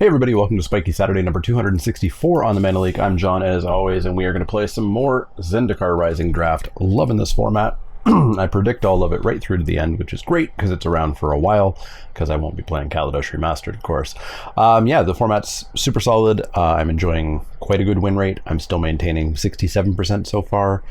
Hey everybody, welcome to Spikey Saturday number 264 on the Leek. I'm John as always, and we are going to play some more Zendikar Rising Draft. Loving this format. I predict all of it right through to the end, which is great because it's around for a while, because I won't be playing Kaladesh Remastered, of course. Yeah, the format's super solid. I'm enjoying quite a good win rate. I'm still maintaining 67% so far,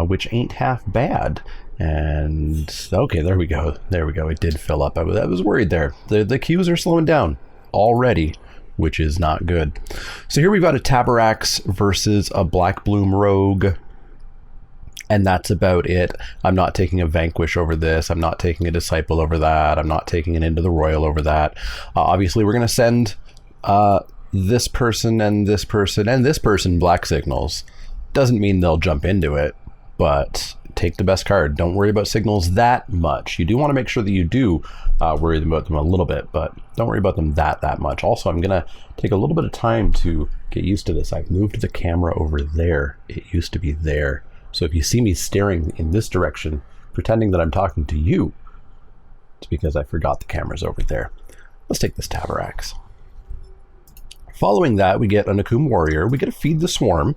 which ain't half bad. And okay, there we go. There we go. It did fill up. I was worried there. The queues are slowing down already, which is not good. So here we've got a Tabarax versus a Black Bloom Rogue, and that's about it. I'm not taking a Vanquish over this. I'm not taking a Disciple over that. I'm not taking an Into the Royal over that. Obviously, we're going to send this person and this person and this person Black Signals. Doesn't mean they'll jump into it, but take the best card. Don't worry about signals that much. You do want to make sure that you do worry about them a little bit, but don't worry about them that much. Also, I'm going to take a little bit of time to get used to this. I've moved the camera over there. It used to be there. So if you see me staring in this direction, pretending that I'm talking to you, it's because I forgot the camera's over there. Let's take this Tabarax. Following that, we get a Nakum Warrior. We get to Feed the Swarm.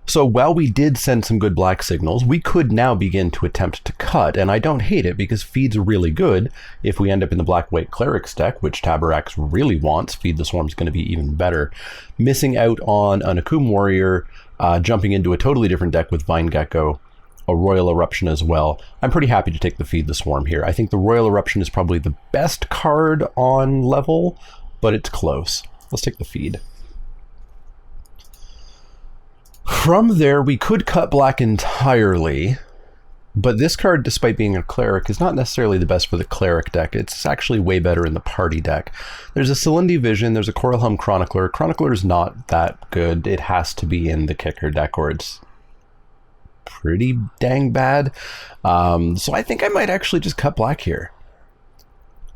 So while we did send some good black signals, we could now begin to attempt to cut, and I don't hate it because Feed's really good. If we end up in the black-white Clerics deck, which Tabarax really wants, Feed the Swarm's going to be even better. Missing out on a Nakum Warrior, jumping into a totally different deck with Vine Gecko, a Royal Eruption as well. I'm pretty happy to take the Feed the Swarm here. I think the Royal Eruption is probably the best card on level, but it's close. Let's take the Feed. From there, we could cut black entirely, but this card, despite being a cleric, is not necessarily the best for the cleric deck. It's actually way better in the party deck. There's a Silindi Vision, there's a Coralhelm Chronicler. Chronicler is not that good. It has to be in the kicker deck or it's pretty dang bad. So I think I might actually just cut black here.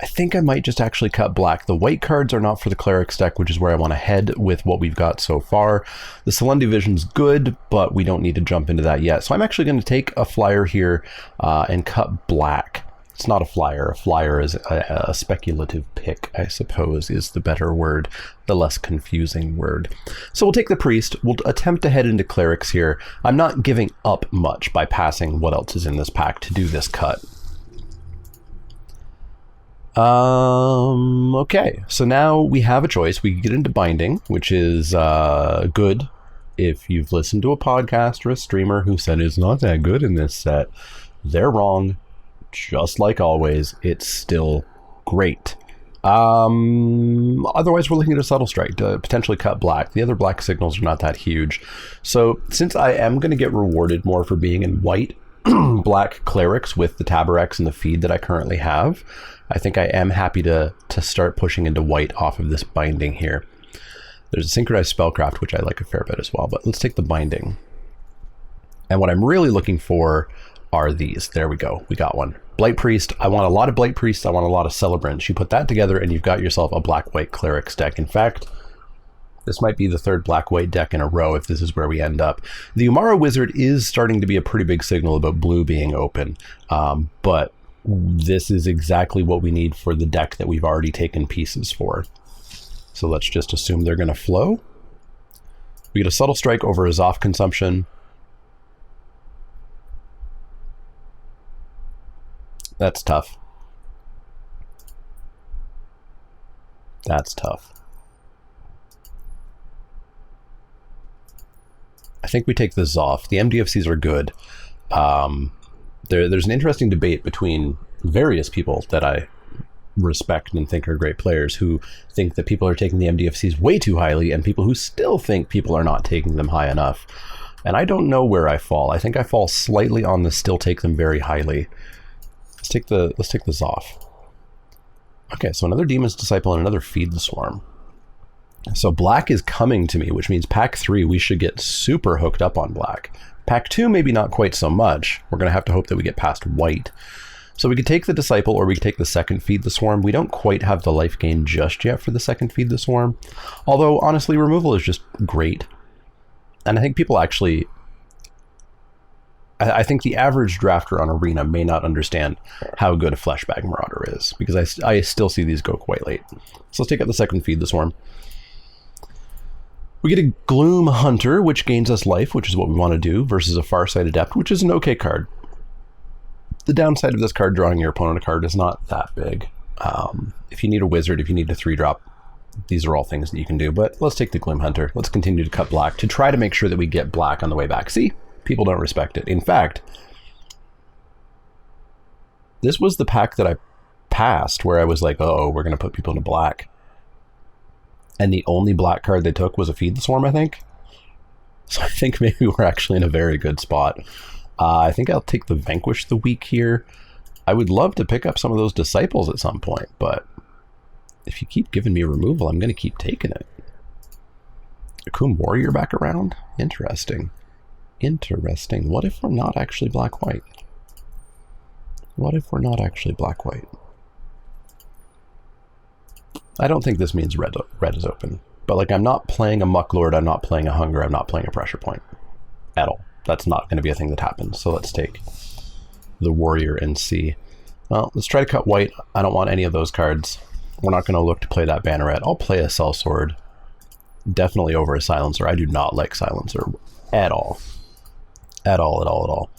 I think I might just actually cut black. The white cards are not for the Clerics deck, which is where I want to head with what we've got so far. The Silindi Vision's good, but we don't need to jump into that yet. So I'm actually going to take a flyer here and cut black. It's not a flyer. A flyer is a speculative pick, I suppose, is the better word, the less confusing word. So we'll take the Priest. We'll attempt to head into Clerics here. I'm not giving up much by passing what else is in this pack to do this cut. Okay, so now we have a choice. We can get into Binding, which is good. If you've listened to a podcast or a streamer who said it's not that good in this set, they're wrong. Just like always, it's still great. Otherwise, we're looking at a Subtle Strike to potentially cut black. The other black signals are not that huge. So since I am going to get rewarded more for being in white, black Clerics with the Tabarax and the Feed that I currently have, I think I am happy to start pushing into white off of this Binding here. There's a Synchronized Spellcraft, which I like a fair bit as well, but let's take the Binding. And what I'm really looking for are these. There we go. We got one. Blight Priest. I want a lot of Blight Priests. I want a lot of Celebrants. You put that together and you've got yourself a black-white Clerics deck. In fact, this might be the third black-white deck in a row if this is where we end up. The Umara Wizard is starting to be a pretty big signal about blue being open, but this is exactly what we need for the deck that we've already taken pieces for. So let's just assume they're going to flow. We get a Subtle Strike over a Zoff Consumption. That's tough. That's tough. I think we take the Zoff. The MDFCs are good. There's an interesting debate between various people that I respect and think are great players who think that people are taking the MDFCs way too highly and people who still think people are not taking them high enough. And I don't know where I fall. I think I fall slightly on the still take them very highly. Let's take the Zoff. Okay, so another Demon's Disciple and another Feed the Swarm. So black is coming to me, which means pack 3 we should get super hooked up on black. Pack 2 maybe not quite so much. We're going to have to hope that we get past white. So we could take the Disciple or we could take the second Feed the Swarm. We don't quite have the life gain just yet for the second Feed the Swarm. Although honestly, removal is just great. And I think people actually I think the average drafter on Arena may not understand how good a Fleshbag Marauder is, because I still see these go quite late. So let's take out the second Feed the Swarm. We get a Gloom Hunter, which gains us life, which is what we want to do, versus a Farsight Adept, which is an okay card. The downside of this card, drawing your opponent a card, is not that big. If you need a Wizard, if you need a 3-drop, these are all things that you can do. But let's take the Gloom Hunter. Let's continue to cut black to try to make sure that we get black on the way back. See? People don't respect it. In fact, this was the pack that I passed where I was like, oh, we're going to put people into black. And the only black card they took was a Feed the Swarm, I think. So I think maybe we're actually in a very good spot. I think I'll take the Vanquish the Weak here. I would love to pick up some of those Disciples at some point, but if you keep giving me removal, I'm going to keep taking it. Akum Warrior back around? Interesting. Interesting. What if we're not actually black-white? What if we're not actually black-white? I don't think this means red is open. But like, I'm not playing a Mucklord, I'm not playing a Hunger, I'm not playing a Pressure Point. At all. That's not going to be a thing that happens. So let's take the Warrior and see. Well, let's try to cut white. I don't want any of those cards. We're not going to look to play that Banneret. I'll play a Sellsword. Definitely over a Silencer. I do not like Silencer at all. At all, at all, at all.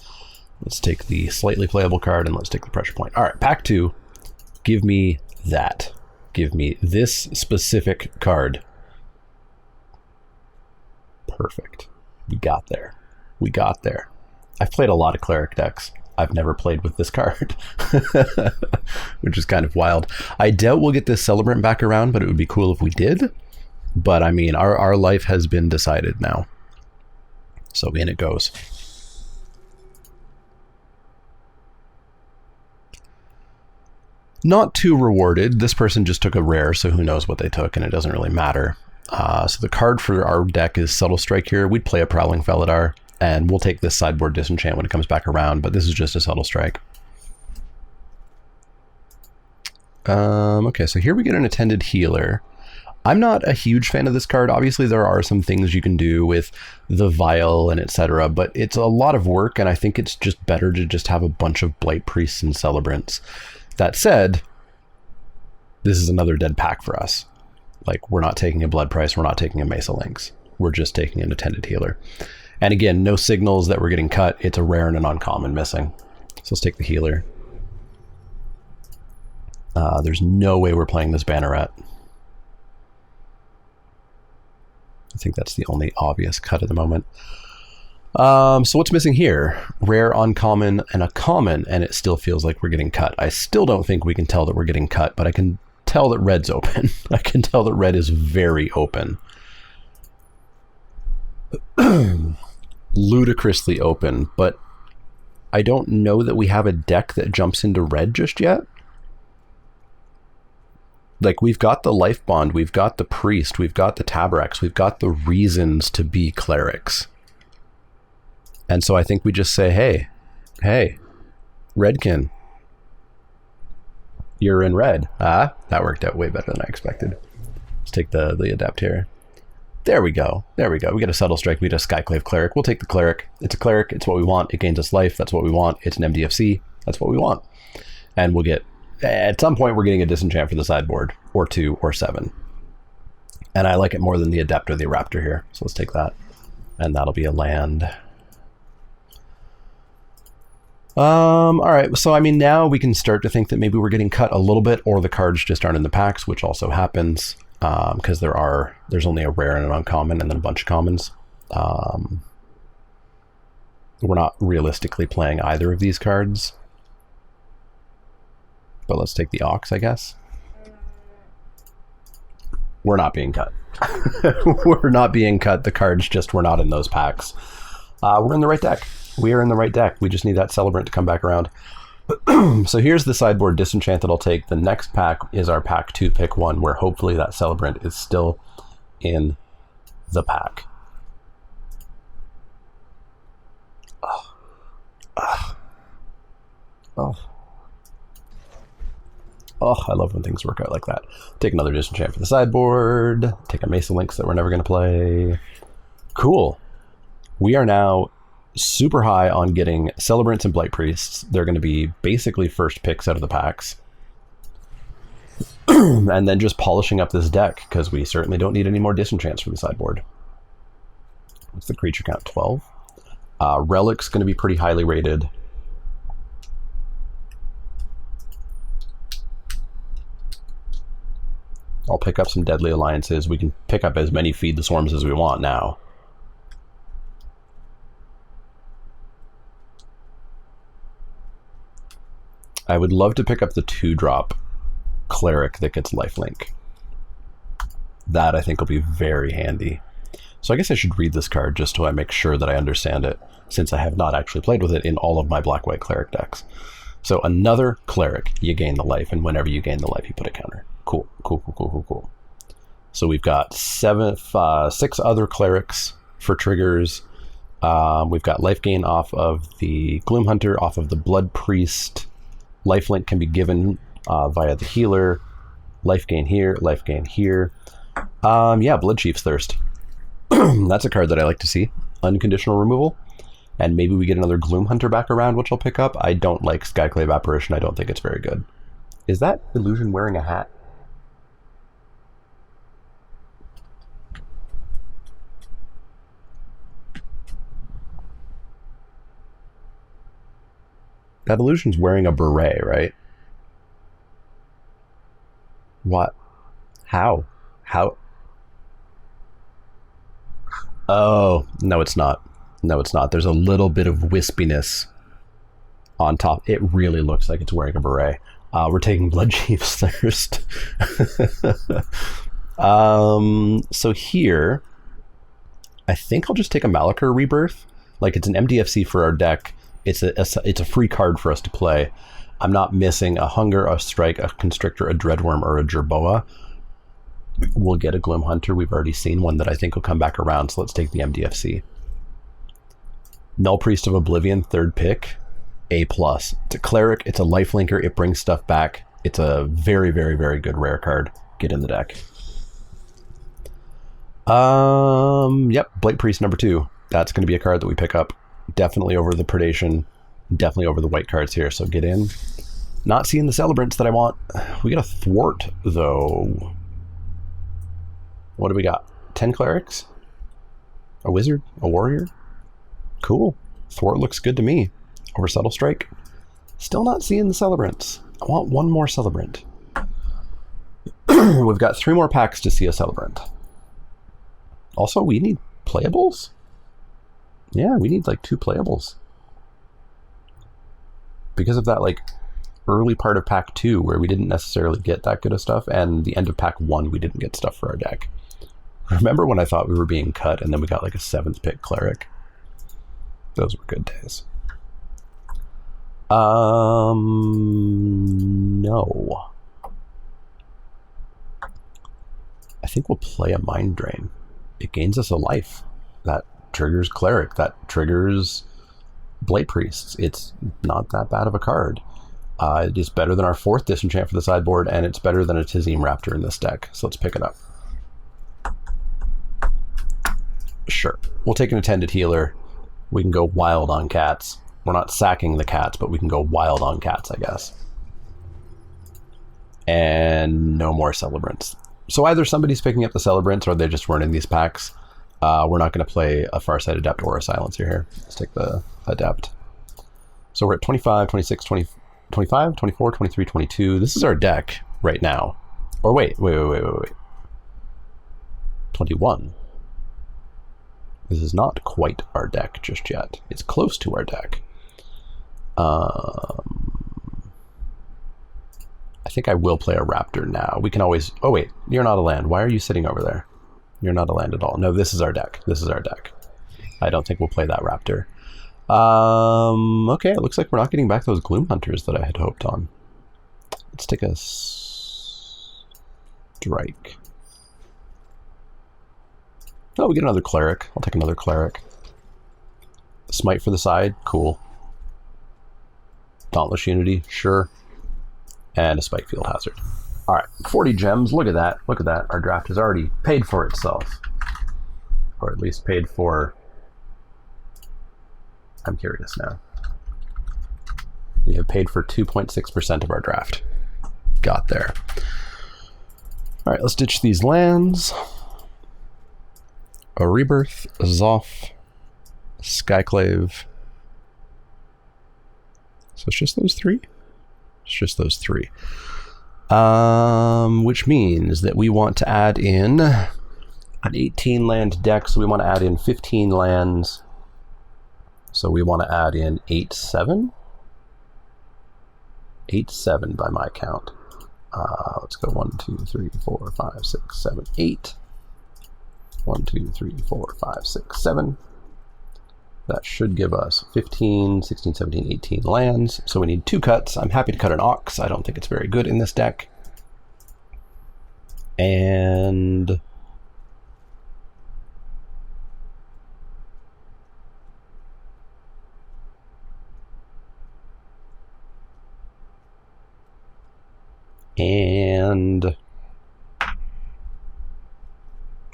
Let's take the slightly playable card and let's take the Pressure Point. All right, pack 2. Give me that. Give me this specific card. Perfect. We got there. We got there. I've played a lot of Cleric decks. I've never played with this card, which is kind of wild. I doubt we'll get this Celebrant back around, but it would be cool if we did. But I mean, our life has been decided now. So in it goes. Not too rewarded. This person just took a rare, so who knows what they took, and it doesn't really matter. So the card for our deck is Subtle Strike here. We'd play a Prowling Felidar, and we'll take this sideboard Disenchant when it comes back around, but this is just a Subtle Strike. Okay, so here we get an Attended Healer. I'm not a huge fan of this card. Obviously, there are some things you can do with the Vial and etc., but it's a lot of work, and I think it's just better to just have a bunch of Blight Priests and Celebrants. That said, this is another dead pack for us. Like, we're not taking a Blood Price, we're not taking a Mesa Lynx. We're just taking an Attended Healer. And again, no signals that we're getting cut. It's a rare and an uncommon missing. So let's take the Healer. There's no way we're playing this Banneret. I think that's the only obvious cut at the moment. So what's missing here? Rare, uncommon, and a common, and it still feels like we're getting cut. I still don't think we can tell that we're getting cut, but I can tell that red's open. I can tell that red is very open. Ludicrously open, but I don't know that we have a deck that jumps into red just yet. Like, we've got the Life Bond, we've got the Priest, we've got the Tabaraks, we've got the reasons to be clerics. And so I think we just say, hey, Redkin, you're in red. Ah, that worked out way better than I expected. Let's take the Adept here. There we go. There we go. We get a Subtle Strike. We get a Skyclave Cleric. We'll take the Cleric. It's a Cleric. It's what we want. It gains us life. That's what we want. It's an MDFC. That's what we want. And we'll get, at some point, we're getting a Disenchant for the sideboard, or 2, or 7. And I like it more than the Adept or the Raptor here. So let's take that. And that'll be a land. All right, so I mean, now we can start to think that maybe we're getting cut a little bit, or the cards just aren't in the packs, which also happens, because there's only a rare and an uncommon, and then a bunch of commons. We're not realistically playing either of these cards, but let's take the Ox, I guess. We're not being cut. We're not being cut. The cards just were not in those packs. We're in the right deck. We are in the right deck. We just need that Celebrant to come back around. So here's the sideboard Disenchant that I'll take. The next pack is our pack 2, pick 1, where hopefully that Celebrant is still in the pack. Oh, I love when things work out like that. Take another Disenchant for the sideboard. Take a Mesa Lynx that we're never going to play. Cool. We are now super high on getting Celebrants and Blight Priests. They're going to be basically first picks out of the packs. And then just polishing up this deck, because we certainly don't need any more disenchants from the sideboard. What's the creature count? 12? Relic's going to be pretty highly rated. I'll pick up some Deadly Alliances. We can pick up as many Feed the Swarms as we want now. I would love to pick up the 2-drop Cleric that gets lifelink. That I think will be very handy. So I guess I should read this card just so I make sure that I understand it, since I have not actually played with it in all of my Black-White Cleric decks. So another Cleric, you gain the life, and whenever you gain the life, you put a counter. Cool, cool, cool, cool, cool, cool. So we've got 6 other Clerics for triggers. We've got life gain off of the Gloom Hunter, off of the Blood Priest. Lifelink can be given via the healer. Life gain here, life gain here. Yeah, Blood Chief's Thirst. That's a card that I like to see. Unconditional removal. And maybe we get another Gloom Hunter back around, which I'll pick up. I don't like Skyclave Apparition. I don't think it's very good. Is that Illusion wearing a hat? That Illusion's wearing a beret, right? What? How? How? Oh, no, it's not. No, it's not. There's a little bit of wispiness on top. It really looks like it's wearing a beret. We're taking Blood Chief's Thirst. So here, I think I'll just take a Malachor Rebirth. Like, it's an MDFC for our deck. It's a free card for us to play. I'm not missing a Hunger, a Strike, a Constrictor, a Dreadworm, or a Jerboa. We'll get a Gloom Hunter. We've already seen one that I think will come back around, so let's take the MDFC. Null Priest of Oblivion, 3rd pick. A+. It's a Cleric, it's a lifelinker, it brings stuff back. It's a very, very, very good rare card. Get in the deck. Yep, Blight Priest number 2. That's going to be a card that we pick up. Definitely over the Predation, definitely over the white cards here, so get in. Not seeing the Celebrants that I want. We got a Thwart, though. What do we got? 10 Clerics? A Wizard? A Warrior? Cool. Thwart looks good to me. Over Subtle Strike. Still not seeing the Celebrants. I want one more Celebrant. We've got 3 more packs to see a Celebrant. Also, we need playables? Yeah, we need like 2 playables. Because of that like early part of pack 2 where we didn't necessarily get that good of stuff, and the end of pack 1 we didn't get stuff for our deck. Remember when I thought we were being cut and then we got like a 7th pick Cleric? Those were good days. No. I think we'll play a Mind Drain. It gains us a life. That triggers Cleric. That triggers Blight Priests. It's not that bad of a card. It is better than our 4th Disenchant for the sideboard, and it's better than a Tizime Raptor in this deck. So let's pick it up. Sure. We'll take an Attended Healer. We can go wild on cats. We're not sacking the cats, but we can go wild on cats, I guess. And no more Celebrants. So either somebody's picking up the Celebrants or they just weren't in these packs. We're not going to play a Farsight Adept or a Silencer here. Let's take the Adept. So we're at 25, 26, 20, 25, 24, 23, 22. This is our deck right now. Or wait. 21. This is not quite our deck just yet. It's close to our deck. I think I will play a Raptor now. We can always... Oh, wait. You're not a land. Why are you sitting over there? You're not a land at all. No, this is our deck. This is our deck. I don't think we'll play that Raptor. Okay, it looks like we're not getting back those Gloom Hunters that I had hoped on. Let's take a Strike. Oh, we get another Cleric. I'll take another Cleric. Smite for the side. Cool. Dauntless Unity. Sure. And a Spike Field Hazard. All right, 40 gems. Look at that. Look at that. Our draft has already paid for itself. Or at least paid for I'm curious now. We have paid for 2.6% of our draft. Got there. All right, let's ditch these lands. A Rebirth, a Zoff, Skyclave. So it's just those three? It's just those three. Which means that we want to add in an 18 land deck, so we want to add in 15 lands. So we want to add in 8-7? 8-7 by my count. Let's go 1, 2, 3, 4, 5, 6, 7, 8. 1, 2, 3, 4, 5, 6, 7. That should give us 15, 16, 17, 18 lands. So we need 2 cuts. I'm happy to cut an Ox. I don't think it's very good in this deck. And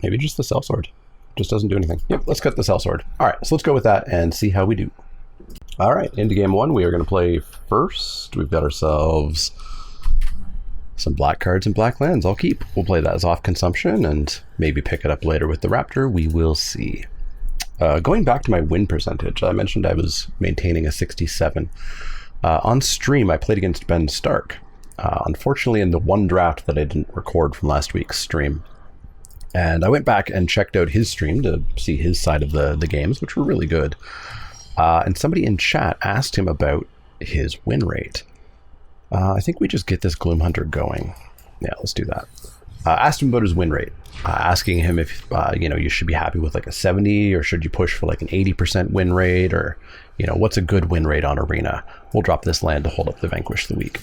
maybe just the Sellsword. Just doesn't do anything. Yep, let's cut the Sellsword. All right, so let's go with that and see how we do. All right, into game 1, we are going to play first. We've got ourselves some black cards and black lands. I'll keep. We'll play that as off consumption and maybe pick it up later with the Raptor. We will see. Going back to my win percentage, I mentioned I was maintaining a 67. On stream, I played against Ben Stark. Unfortunately, in the one draft that I didn't record from last week's stream. And I went back and checked out his stream to see his side of the games, which were really good. And somebody in chat asked him about his win rate. I think we just get this Gloom Hunter going. Yeah, let's do that. Asked him about his win rate. Asking him if, you should be happy with like a 70 or should you push for like an 80% win rate or, what's a good win rate on Arena? We'll drop this land to hold up the Vanquish of the Week.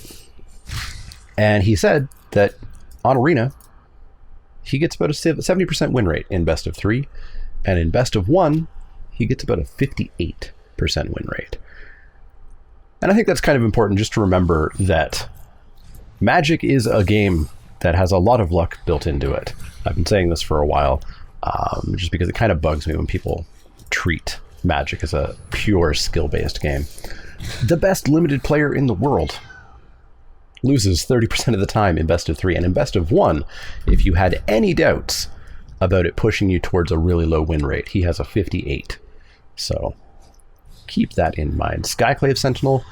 And he said that on Arena, he gets about a 70% win rate in best of 3, and in best of 1, he gets about a 58% win rate. And I think that's kind of important just to remember that Magic is a game that has a lot of luck built into it. I've been saying this for a while, just because it kind of bugs me when people treat Magic as a pure skill-based game. The best limited player in the world loses 30% of the time in best of 3, and in best of 1, if you had any doubts about it pushing you towards a really low win rate, he has a 58. So keep that in mind. Skyclave Sentinel,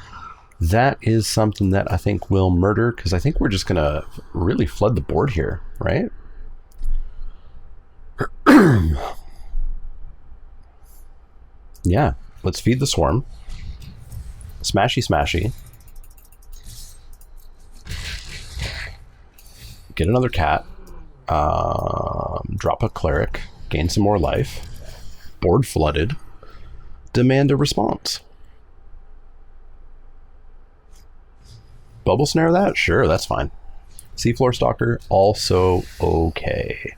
that is something that I think will murder, because I think we're just going to really flood the board here, right? Yeah, let's feed the Swarm. Smashy, smashy. Get another cat, drop a cleric, gain some more life, board flooded, demand a response. Bubble snare that? Sure, that's fine. Seafloor Stalker, also okay.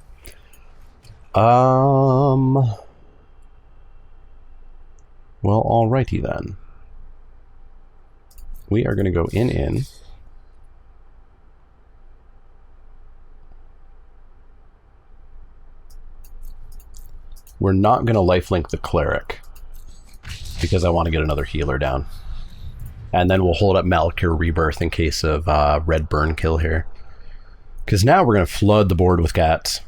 Well, alrighty then. We are going to go in. We're not going to lifelink the cleric because I want to get another healer down. And then we'll hold up Malakir Rebirth in case of red burn kill here. Because now we're going to flood the board with cats.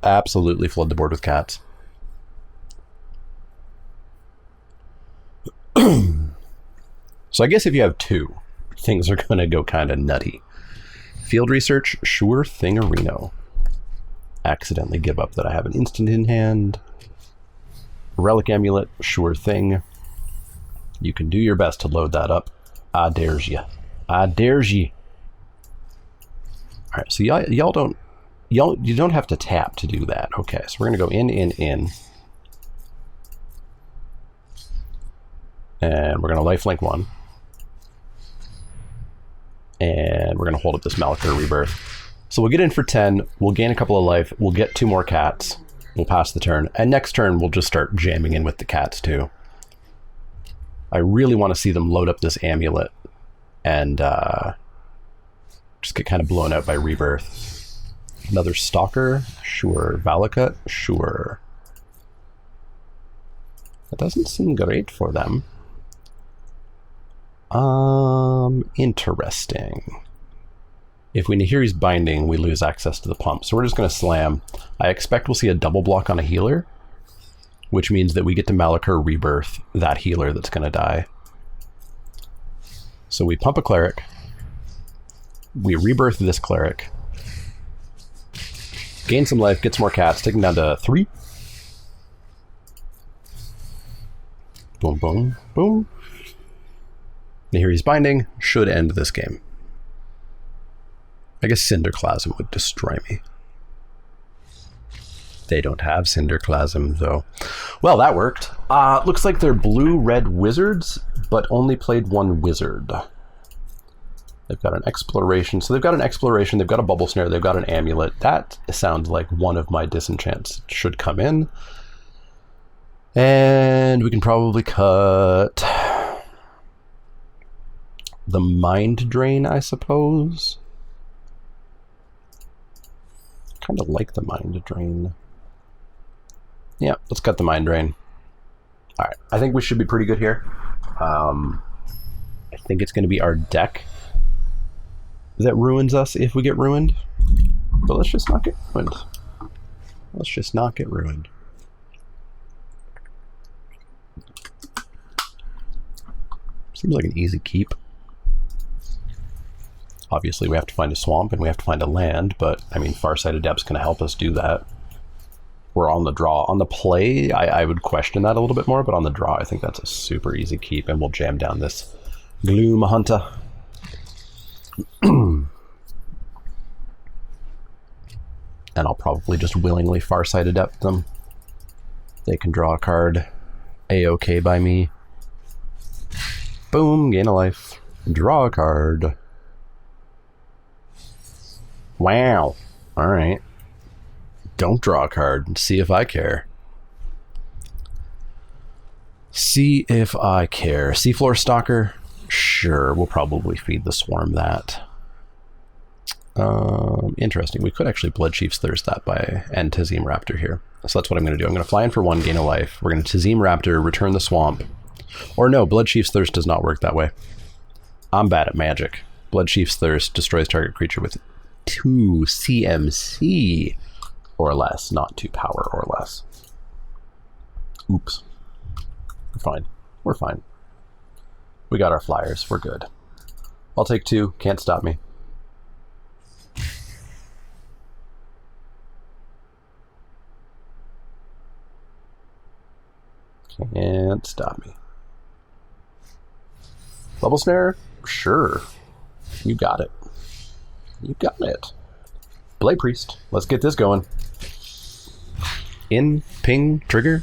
Absolutely flood the board with cats. So I guess if you have 2, things are going to go kind of nutty. Field Research, sure thing, Reno. Accidentally give up that I have an instant in hand. Relic Amulet, sure thing. You can do your best to load that up. I dares you. I dares you. All right, so you don't have to tap to do that. Okay, so we're gonna go in. And we're gonna lifelink 1. And we're gonna hold up this Malakir Rebirth. So we'll get in for 10, we'll gain a couple of life, we'll get 2 more cats, we'll pass the turn, and next turn we'll just start jamming in with the cats too. I really want to see them load up this amulet and just get kind of blown out by Rebirth. Another Stalker, sure. Valakut, sure. That doesn't seem great for them. Interesting. If we Nahiri's Binding, we lose access to the pump. So we're just going to slam. I expect we'll see a double block on a healer, which means that we get to Malachur Rebirth that healer that's going to die. So we pump a cleric. We rebirth this cleric. Gain some life, get some more cats, take him down to 3. Boom, boom, boom. Nahiri's Binding should end this game. I guess Cinderclasm would destroy me. They don't have Cinderclasm, though. Well, that worked. Looks like they're blue-red wizards, but only played one wizard. They've got an exploration. So they've got an exploration, they've got a bubble snare, they've got an amulet. That sounds like one of my disenchants should come in. And we can probably cut the Mind Drain, I suppose. Kind of like the Mind Drain. Yeah, let's cut the Mind Drain. All right, I think we should be pretty good here. I think it's going to be our deck that ruins us if we get ruined. But let's just not get ruined. Let's just not get ruined. Seems like an easy keep. Obviously, we have to find a swamp and we have to find a land, but I mean, Farsight Adept's going to help us do that. We're on the draw. On the play, I would question that a little bit more, but on the draw, I think that's a super easy keep, and we'll jam down this Gloom Hunter. And I'll probably just willingly Farsight Adept them. They can draw a card. A-okay by me. Boom, gain a life. Draw a card. Wow. Alright. Don't draw a card. See if I care. See if I care. Seafloor Stalker? Sure, we'll probably feed the swarm that. Interesting. We could actually Blood Chief's Thirst that by and Tazim Raptor here. So that's what I'm going to do. I'm going to fly in for 1, gain a life. We're going to Tazim Raptor, return the swamp. Or no, Blood Chief's Thirst does not work that way. I'm bad at magic. Blood Chief's Thirst destroys target creature with 2 CMC or less, not 2 power or less. Oops. We're fine. We're fine. We got our flyers. We're good. I'll take 2. Can't stop me. Can't stop me. Bubble Snare? Sure. You got it. You got it. Blade Priest. Let's get this going. In, ping, trigger.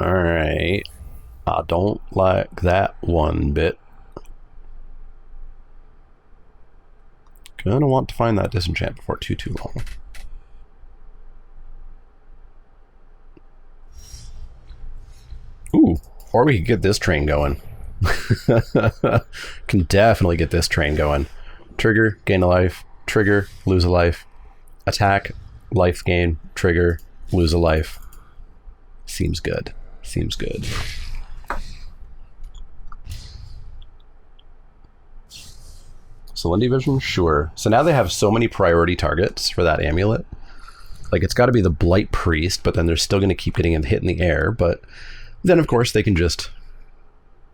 Alright. I don't like that one bit. Gonna want to find that disenchant before too long. Ooh, or we could get this train going. Can definitely get this train going. Trigger, gain a life. Trigger, lose a life. Attack, life gain. Trigger, lose a life. Seems good. Seems good. Salinity Vision? Sure. So now they have so many priority targets for that amulet. Like, it's got to be the Blight Priest, but then they're still going to keep getting hit in the air. But then, of course, they can just,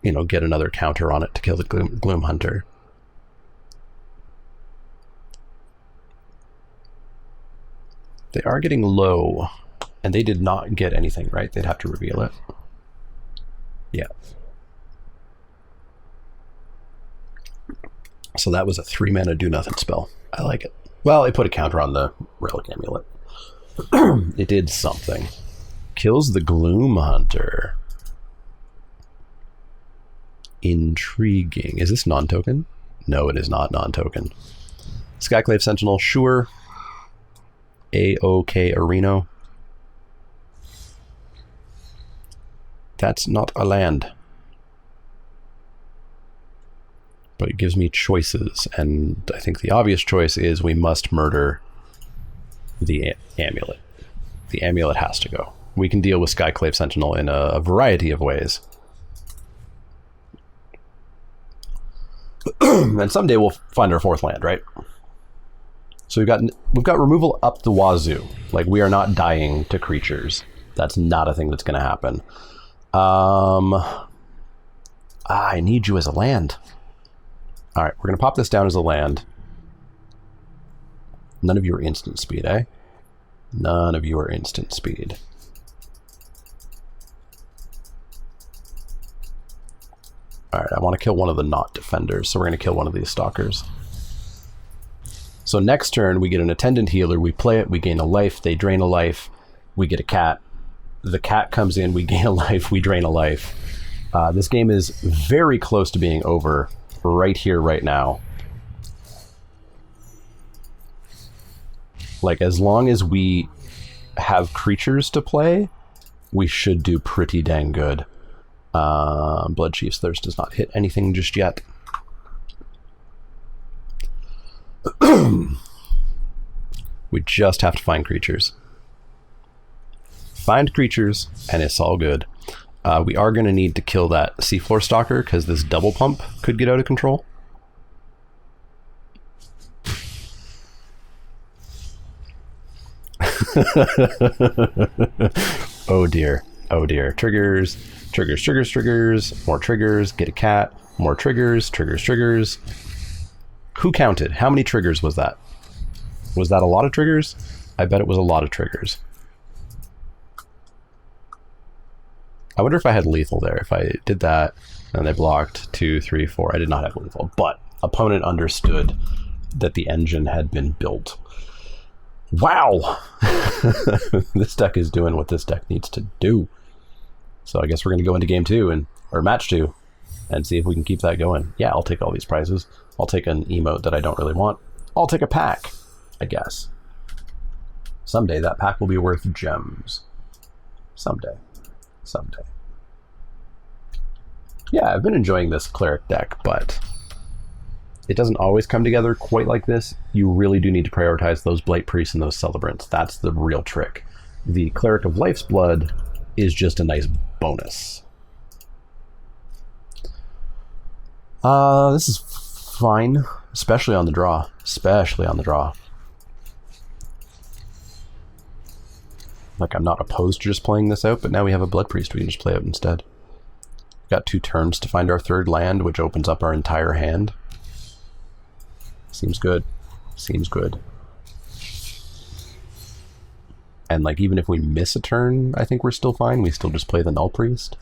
you know, get another counter on it to kill the Gloom Hunter. They are getting low, and they did not get anything, right? They'd have to reveal it. Yeah. So that was a 3-mana do-nothing spell. I like it. Well, it put a counter on the Relic Amulet. It did something. Kills the Gloom Hunter. Intriguing. Is this non-token? No, it is not non-token. Skyclave Sentinel, sure. A-OK Areno. That's not a land. But it gives me choices, and I think the obvious choice is we must murder the amulet. The amulet has to go. We can deal with Skyclave Sentinel in a variety of ways. And someday we'll find our fourth land, right? So we've got removal up the wazoo. Like, we are not dying to creatures. That's not a thing that's going to happen. I need you as a land. All right, we're going to pop this down as a land. None of you are instant speed, eh? None of you are instant speed. All right, I want to kill one of the not defenders, so we're going to kill one of these stalkers. So next turn, we get an attendant healer. We play it, we gain a life, they drain a life, we get a cat. The cat comes in, we gain a life, we drain a life. This game is very close to being over right here, right now. Like, as long as we have creatures to play, we should do pretty dang good. Blood Chief's Thirst does not hit anything just yet. We just have to find creatures. Find creatures, and it's all good. We are going to need to kill that Seafloor Stalker, because this double pump could get out of control. Oh dear. Oh dear. Triggers. Triggers, triggers, triggers. More triggers. Get a cat. More triggers. Triggers, triggers. Who counted? How many triggers was that? Was that a lot of triggers? I bet it was a lot of triggers. I wonder if I had lethal there. If I did that and they blocked 2, 3, 4. I did not have lethal, but opponent understood that the engine had been built. Wow! This deck is doing what this deck needs to do. So I guess we're going to go into game 2 or match 2 and see if we can keep that going. Yeah, I'll take all these prizes. I'll take an emote that I don't really want. I'll take a pack, I guess. Someday that pack will be worth gems. Someday. Someday. Yeah, I've been enjoying this cleric deck, but it doesn't always come together quite like this. You really do need to prioritize those Blight Priests and those Celebrants. That's the real trick. The Cleric of Life's Blood is just a nice bonus. This is fine, especially on the draw. Especially on the draw. Like, I'm not opposed to just playing this out, but now we have a Blood Priest we can just play out instead. We've got 2 turns to find our third land, which opens up our entire hand. Seems good. Seems good. And, like, even if we miss a turn, I think we're still fine. We still just play the Null Priest.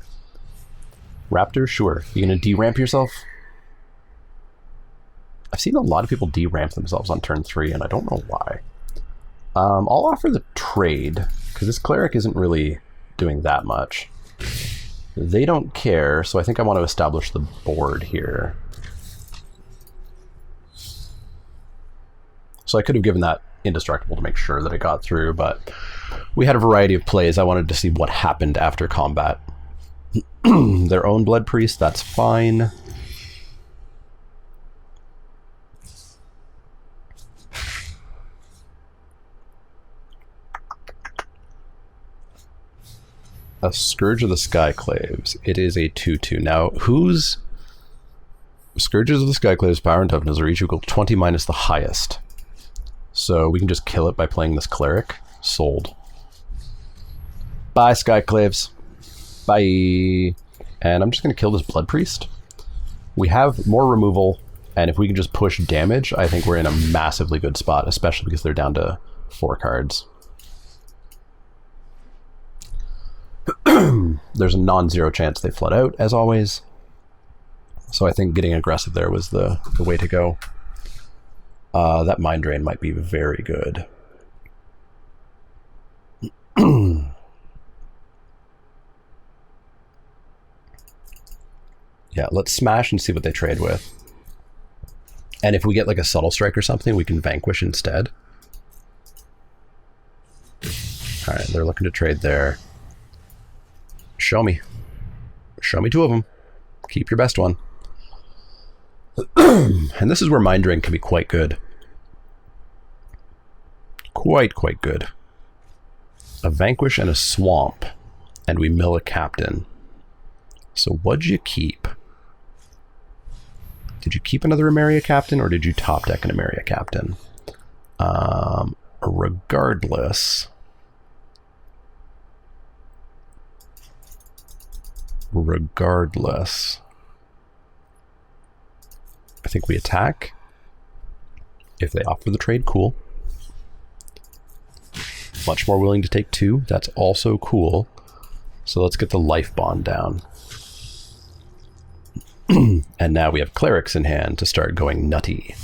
Raptor? Sure. You gonna de-ramp yourself? I've seen a lot of people de-ramp themselves on turn 3, and I don't know why. I'll offer the trade, because this cleric isn't really doing that much. They don't care, so I think I want to establish the board here. So I could have given that indestructible to make sure that it got through, but we had a variety of plays. I wanted to see what happened after combat. Their own Blood Priest, that's fine. A Scourge of the Skyclaves. It is a 2/2. Now, whose Scourges of the Skyclaves power and toughness are each equal to 20 minus the highest. So we can just kill it by playing this cleric. Sold. Bye, Skyclaves. Bye. And I'm just going to kill this Blood Priest. We have more removal, and if we can just push damage, I think we're in a massively good spot, especially because they're down to 4 cards. There's a non-zero chance they flood out, as always. So I think getting aggressive there was the way to go. That Mind Drain might be very good. Yeah, let's smash and see what they trade with. And if we get like a Subtle Strike or something, we can Vanquish instead. Alright, they're looking to trade there. Show me. Show me 2 of them. Keep your best one. And this is where Mind Drain can be quite good. Quite good. A Vanquish and a Swamp. And we mill a Captain. So what'd you keep? Did you keep another Emeria Captain, or did you top deck an Emeria Captain? Regardless, I think we attack. If they offer the trade, cool. Much more willing to take 2. That's also cool. So let's get the life bond down. And now we have clerics in hand to start going nutty.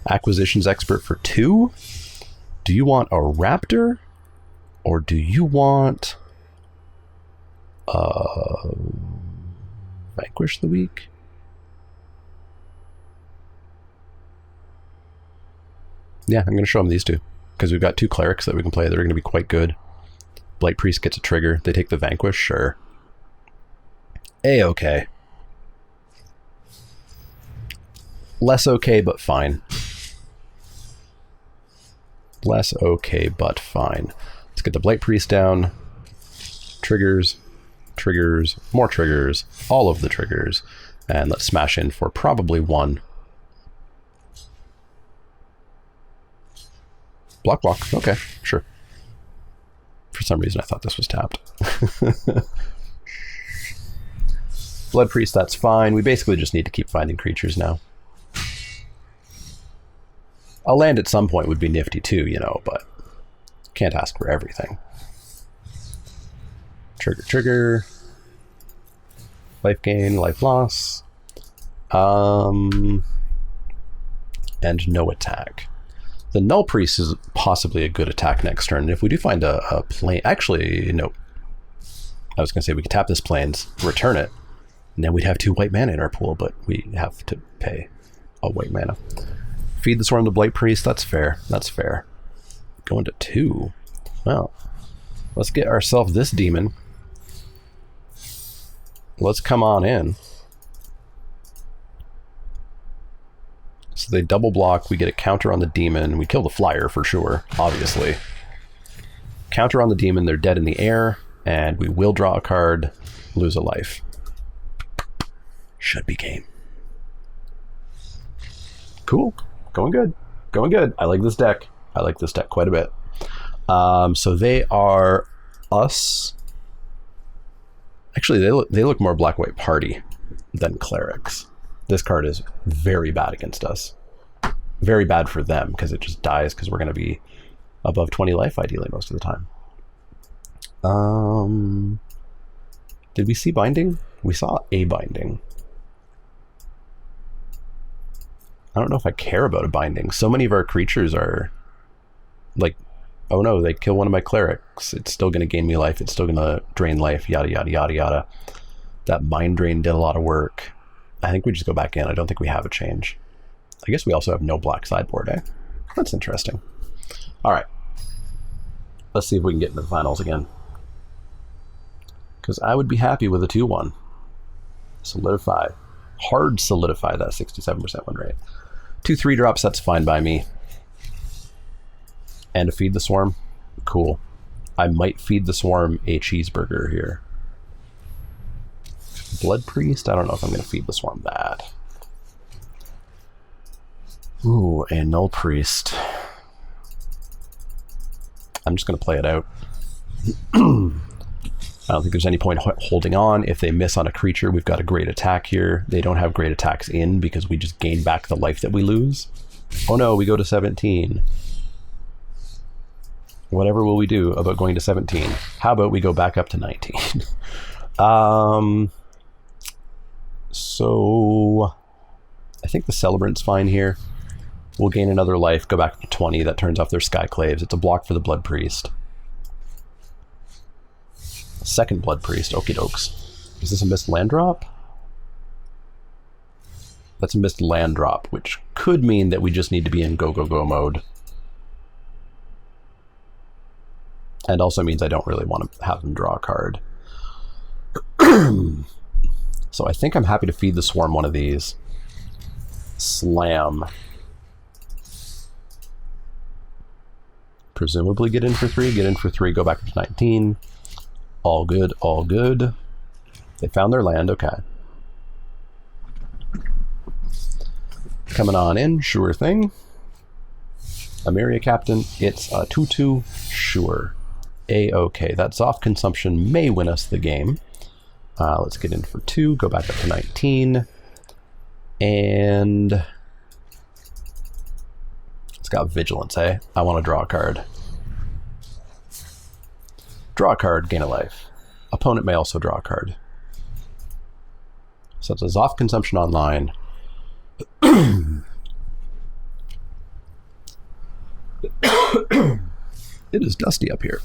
Acquisitions expert for 2. Do you want a raptor? Or do you want Vanquish the Weak? Yeah, I'm going to show them these two. Because we've got 2 clerics that we can play that are going to be quite good. Blight Priest gets a trigger. They take the Vanquish, sure. A-okay. Less okay, but fine. Less okay, but fine. Let's get the Blight Priest down. Triggers, triggers, more triggers, all of the triggers. And let's smash in for probably 1. Block. Okay, sure. For some reason I thought this was tapped. Blood Priest, that's fine. We basically just need to keep finding creatures now. A land at some point would be nifty too, you know, but can't ask for everything. Trigger. Life gain, life loss. And no attack. The Null Priest is possibly a good attack next turn. And if we do find a plane... Actually, no. I was going to say we could tap this plains, return it, and then we'd have 2 white mana in our pool, but we have to pay a white mana. Feed the Swarm to Blight Priest, that's fair. That's fair. Going to 2. Well, let's get ourselves this demon. Let's come on in. So they double block, we get a counter on the demon, we kill the flyer for sure, obviously. Counter on the demon, they're dead in the air, and we will draw a card, lose a life. Should be game. Cool. Going good. Going good. I like this deck. I like this deck quite a bit. So they are us. Actually, they look more black-white party than clerics. This card is very bad against us. Very bad for them, because it just dies, because we're going to be above 20 life, ideally, most of the time. Did we see binding? We saw a binding. I don't know if I care about a binding. So many of our creatures are like, oh no, they kill one of my clerics. It's still going to gain me life. It's still going to drain life, yada, yada, yada, yada. That mind drain did a lot of work. I think we just go back in. I don't think we have a change. I guess we also have no black sideboard, eh? That's interesting. All right. Let's see if we can get into the finals again. Because I would be happy with a 2-1. Solidify. Hard solidify that 67% win rate. 2 3-drops, that's fine by me. And to feed the Swarm, cool. I might feed the Swarm a cheeseburger here. Blood Priest, I don't know if I'm going to feed the Swarm that. Ooh, a Null Priest. I'm just going to play it out. I don't think there's any point holding on. If they miss on a creature, we've got a great attack here. They don't have great attacks in because we just gain back the life that we lose. Oh no, we go to 17. Whatever will we do about going to 17? How about we go back up to 19? So I think the Celebrant's fine here. We'll gain another life, go back to 20. That turns off their Skyclaves. It's a block for the Blood Priest. Second Blood Priest, okie dokes. Is this a missed land drop? That's a missed land drop, which could mean that we just need to be in go, go, go mode. And also means I don't really want to have them draw a card. So I think I'm happy to feed the Swarm one of these. Slam. Presumably get in for 3, get in for 3, go back to 19. All good, all good. They found their land, okay. Coming on in, sure thing. Amiria Captain, it's a 2-2, sure. A-okay. That soft consumption may win us the game. Let's get in for 2, go back up to 19. And it's got vigilance, eh? I want to draw a card. Draw a card, gain a life. Opponent may also draw a card. So it's a Zoth consumption online. It is dusty up here.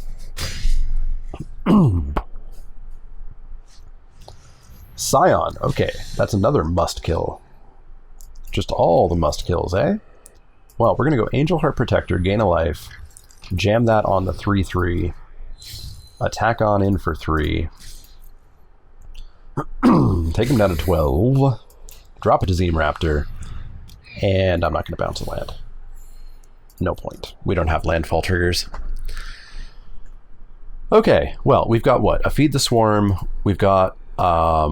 Scion, okay, that's another must kill. Just all the must kills, eh? Well, we're gonna go Angel Heart Protector, gain a life, jam that on the 3/3, attack on in for 3, take him down to 12, drop a Tazim Raptor, and I'm not gonna bounce a land. No point. We don't have landfall triggers. Okay, well, we've got what? A Feed the Swarm, we've got a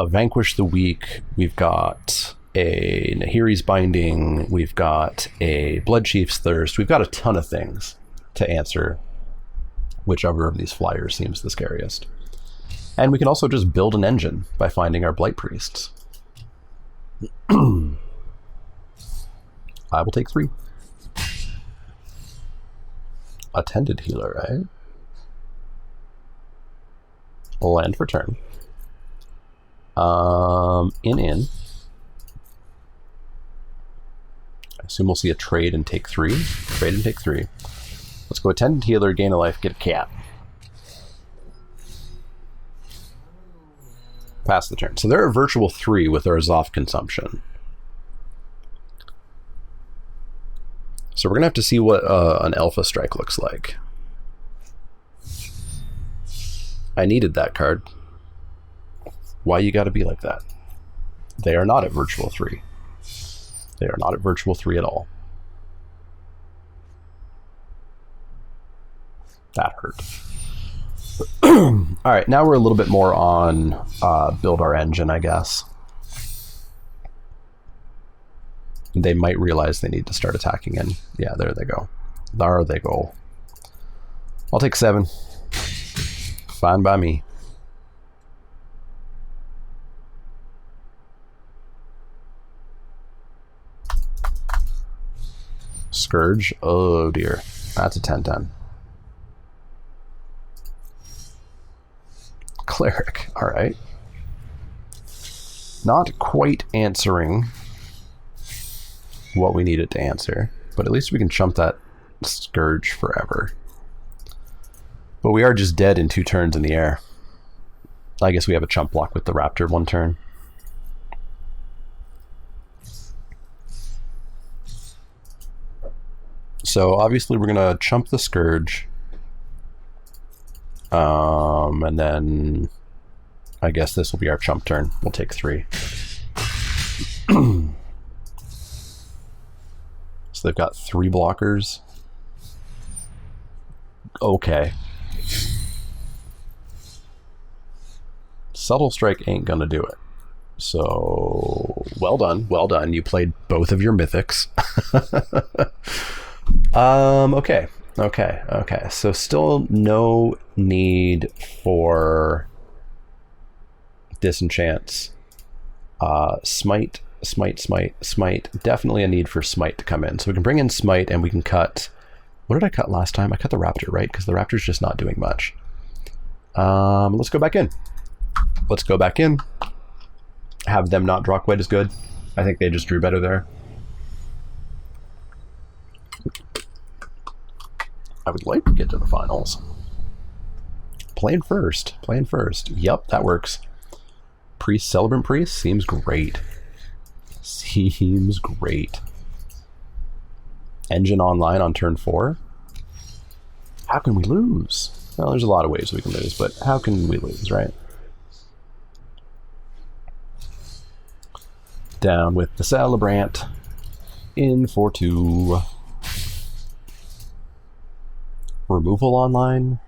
Vanquish the Weak, we've got a Nahiri's Binding, we've got a Bloodchief's Thirst, we've got a ton of things to answer whichever of these flyers seems the scariest. And we can also just build an engine by finding our Blight Priests. I will take 3. Attended Healer, right? Land for turn. In. I assume we'll see a trade and take 3. Trade and take 3. Let's go Attended Healer, gain a life, get a cat. Pass the turn. So they're a virtual 3 with our Zoth consumption. So we're going to have to see what an Alpha Strike looks like. I needed that card. Why you gotta be like that? They are not at virtual 3. They are not at virtual 3 at all. That hurt. Alright, now we're a little bit more on build our engine, I guess. They might realize they need to start attacking in. Yeah, there they go. There they go. I'll take 7. Fine by me. Scourge. Oh dear. That's a 10-10. Cleric. Alright. Not quite answering what we needed to answer, but at least we can chump that Scourge forever. But we are just dead in 2 turns in the air. I guess we have a chump block with the Raptor 1 turn. So obviously we're gonna chump the Scourge. And then I guess this will be our chump turn. We'll take 3. So they've got 3 blockers. Okay. Subtle Strike ain't gonna do it. So, well done, well done. You played both of your mythics. Okay. So still no need for disenchants. Smite. Definitely a need for Smite to come in. So we can bring in Smite and we can cut... What did I cut last time? I cut the Raptor, right? Because the Raptor's just not doing much. Let's go back in. Let's go back in. Have them not draw quite as good. I think they just drew better there. I would like to get to the finals. Playing first. Yep, that works. Priest, Celebrant Priest seems great. Seems great. Engine online on turn 4. How can we lose? Well, there's a lot of ways we can lose, but how can we lose, right? Down with the Celebrant. In for 2. Removal online.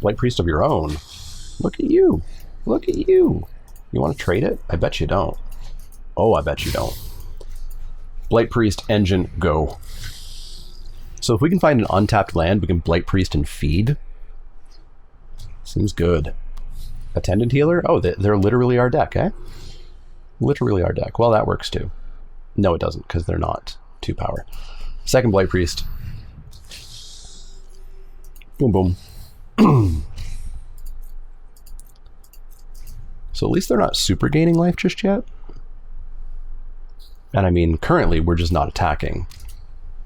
Blight Priest of your own. Look at you. Look at you. You want to trade it? I bet you don't. Oh, I bet you don't. Blight Priest, engine, go. So if we can find an untapped land, we can Blight Priest and feed. Seems good. Attendant Healer? Oh, they're literally our deck, eh? Literally our deck. Well, that works too. No, it doesn't, because they're not 2 power. Second Blight Priest. Boom, boom. So at least they're not super gaining life just yet. And I mean, currently we're just not attacking.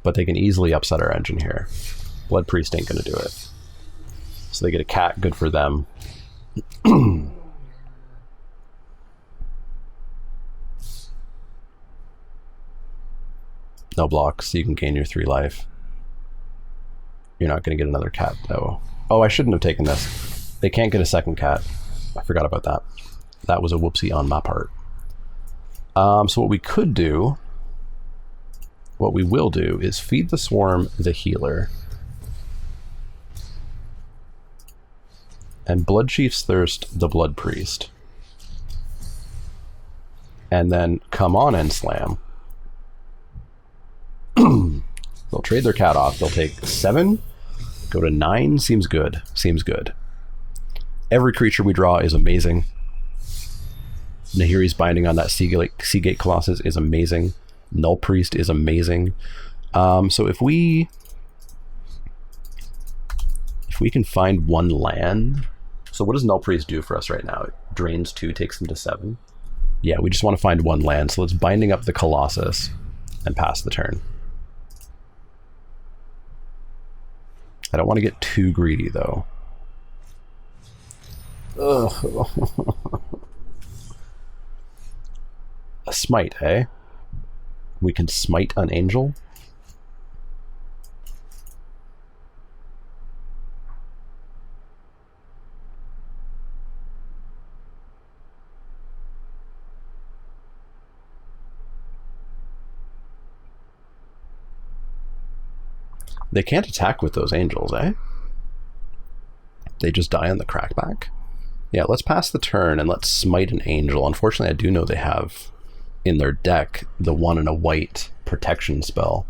But they can easily upset our engine here. Blood Priest ain't gonna do it. So they get a cat, good for them. No blocks, so you can gain your 3 life. You're not gonna get another cat though. Oh, I shouldn't have taken this. They can't get a second cat. I forgot about that. That was a whoopsie on my part. So what we could do, what we will do, is feed the Swarm the healer. And Blood Chief's Thirst the Blood Priest. And then come on and slam. They'll trade their cat off. They'll take 7, go to 9. Seems good. Seems good. Every creature we draw is amazing. Nahiri's Binding on that Seagate Colossus is amazing. Null Priest is amazing. So if we can find 1 land. So what does Null Priest do for us right now? It drains 2, takes them to 7. Yeah, we just want to find 1 land. So let's Binding up the Colossus and pass the turn. I don't want to get too greedy though. Ugh. A smite, eh? We can smite an angel. They can't attack with those angels, eh? They just die on the crackback. Yeah, let's pass the turn and let's smite an angel. Unfortunately, I do know they have in their deck the 1 and a white protection spell.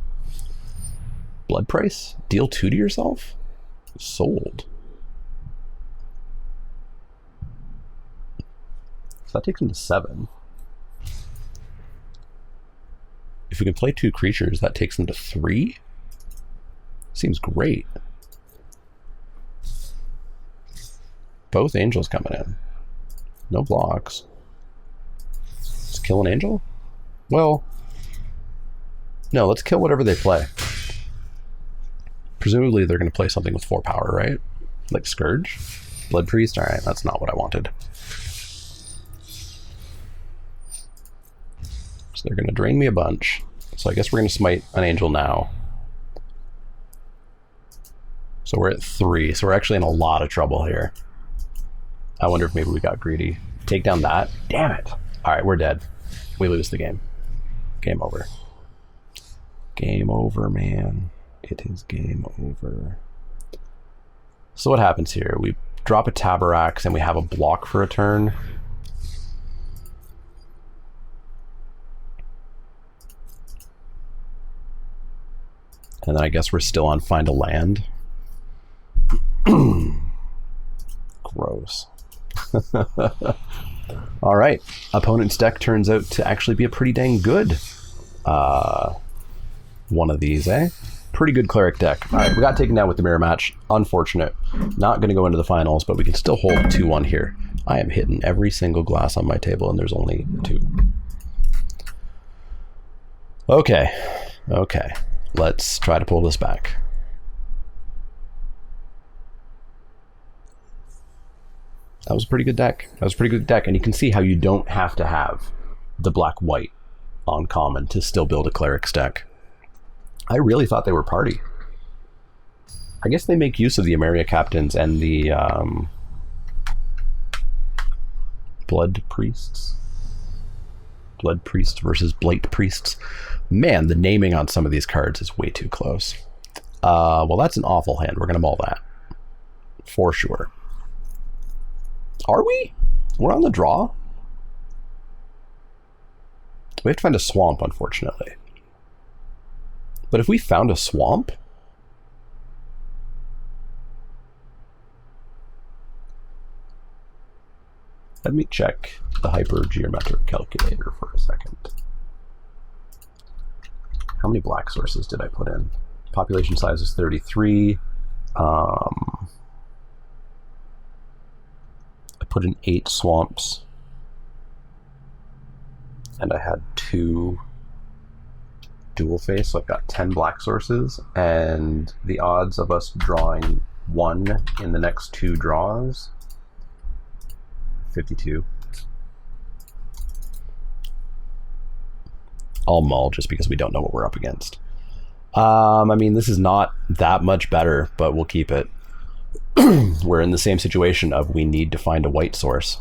Blood Price? Deal 2 to yourself? Sold. So that takes them to 7. If we can play 2 creatures, that takes them to 3? Seems great. Both angels coming in. No blocks. Let's kill an angel? Well, no, let's kill whatever they play. Presumably they're going to play something with 4 power, right? Like Scourge? Blood Priest? Alright, that's not what I wanted. So they're going to drain me a bunch. So I guess we're going to smite an angel now. So we're at 3, so we're actually in a lot of trouble here. I wonder if maybe we got greedy. Take down that. Damn it. Alright, we're dead. We lose the game. Game over. Game over, man. It is game over. So what happens here? We drop a Tabarax and we have a block for a turn. And then I guess we're still on Find a Land. Gross. All right, opponent's deck turns out to actually be a pretty dang good one of these, eh? Pretty good cleric deck. All right, we got taken down with the mirror match. Unfortunate. Not going to go into the finals, but we can still hold 2-1 here. I am hitting every single glass on my table, and there's only 2. Okay, okay. Let's try to pull this back. That was a pretty good deck. That was a pretty good deck. And you can see how you don't have to have the black-white on common to still build a cleric's deck. I really thought they were party. I guess they make use of the Emeria Captains and the Blood Priests. Blood Priests versus Blight Priests. Man, the naming on some of these cards is way too close. Well, that's an awful hand. We're going to mull that. For sure. Are we? We're on the draw? We have to find a swamp, unfortunately. But if we found a swamp... Let me check the hypergeometric calculator for a second. How many black sources did I put in? Population size is 33. I put in 8 swamps. And I had 2 dual face, so I've got 10 black sources. And the odds of us drawing 1 in the next 2 draws, 52. I'll mull just because we don't know what we're up against. I mean, this is not that much better, but we'll keep it. We're in the same situation of we need to find a white source.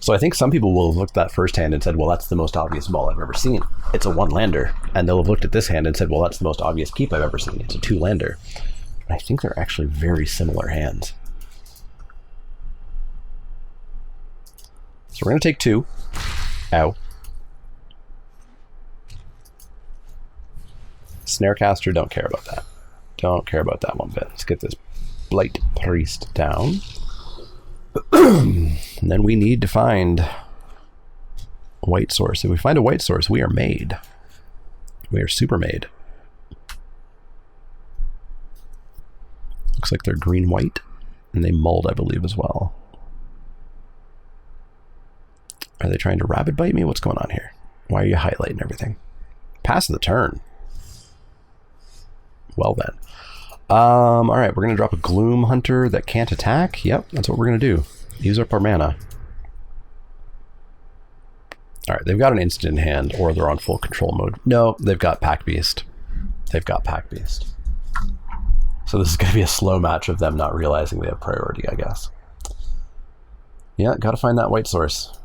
So I think some people will have looked at that first hand and said, well, that's the most obvious mull I've ever seen. It's a 1-lander. And they'll have looked at this hand and said, well, that's the most obvious keep I've ever seen. It's a 2-lander. But I think they're actually very similar hands. So we're going to take 2. Ow. Snarecaster, don't care about that. Don't care about that one bit. Let's get this Blight Priest down. And then we need to find a white source. If we find a white source, we are made. We are super made. Looks like they're green-white. And they mulled, I believe, as well. Are they trying to rabbit bite me? What's going on here? Why are you highlighting everything? Pass the turn. Well then. All right, we're going to drop a Gloom Hunter that can't attack. Yep, that's what we're going to do. Use up our mana. All right, they've got an instant in hand, or they're on full control mode. No, they've got Pack Beast. They've got Pack Beast. So this is going to be a slow match of them not realizing they have priority, I guess. Yeah, got to find that white source.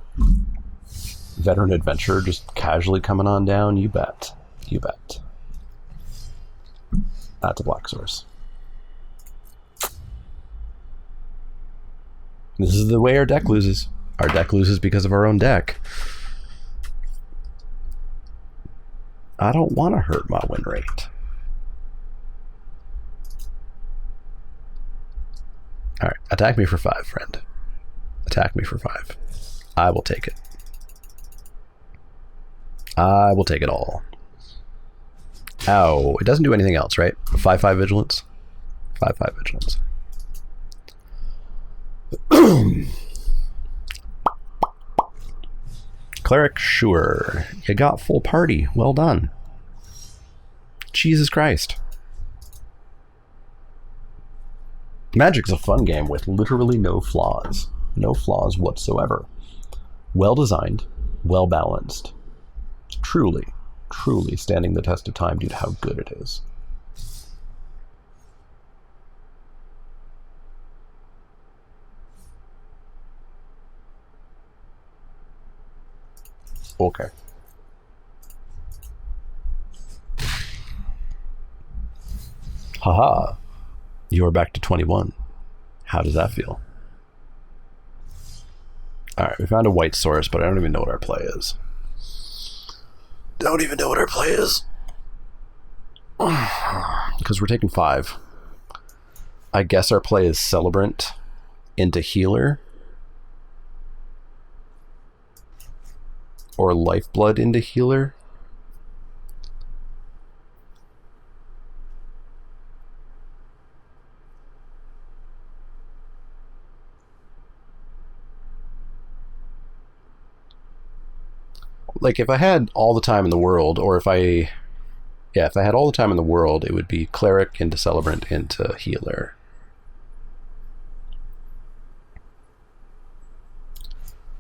Veteran Adventurer just casually coming on down. You bet. You bet. That's a black source. This is the way our deck loses. Our deck loses because of our own deck. I don't want to hurt my win rate. Alright, attack me for 5, friend. Attack me for 5. I will take it. I will take it all. Ow. It doesn't do anything else, right? 5/5 vigilance? 5/5 vigilance. Cleric, sure. You got full party. Well done. Jesus Christ. Magic's a fun game with literally no flaws. No flaws whatsoever. Well designed, well balanced. Truly, truly standing the test of time due to how good it is. Okay. Haha. You are back to 21. How does that feel? Alright, we found a white source, but I don't even know what our play is. Don't even know what our play is. Because we're taking 5. I guess our play is Celebrant into Healer. Or Lifeblood into Healer. Like, if I had all the time in the world, or if I had all the time in the world, it would be Cleric into Celebrant into Healer.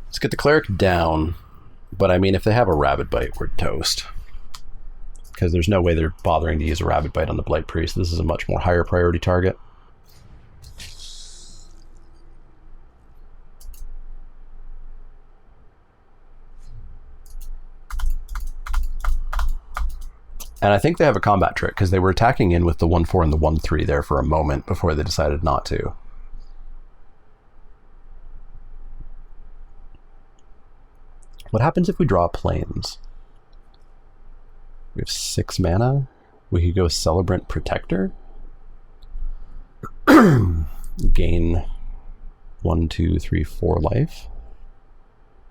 Let's get the Cleric down. But I mean, if they have a Rabbit Bite, we're toast. Because there's no way they're bothering to use a Rabbit Bite on the Blight Priest. This is a much more higher priority target. And I think they have a combat trick, because they were attacking in with the 1-4 and the 1-3 there for a moment before they decided not to. What happens if we draw planes? We have 6 mana. We could go Celebrant Protector. Gain 1, 2, 3, 4 life.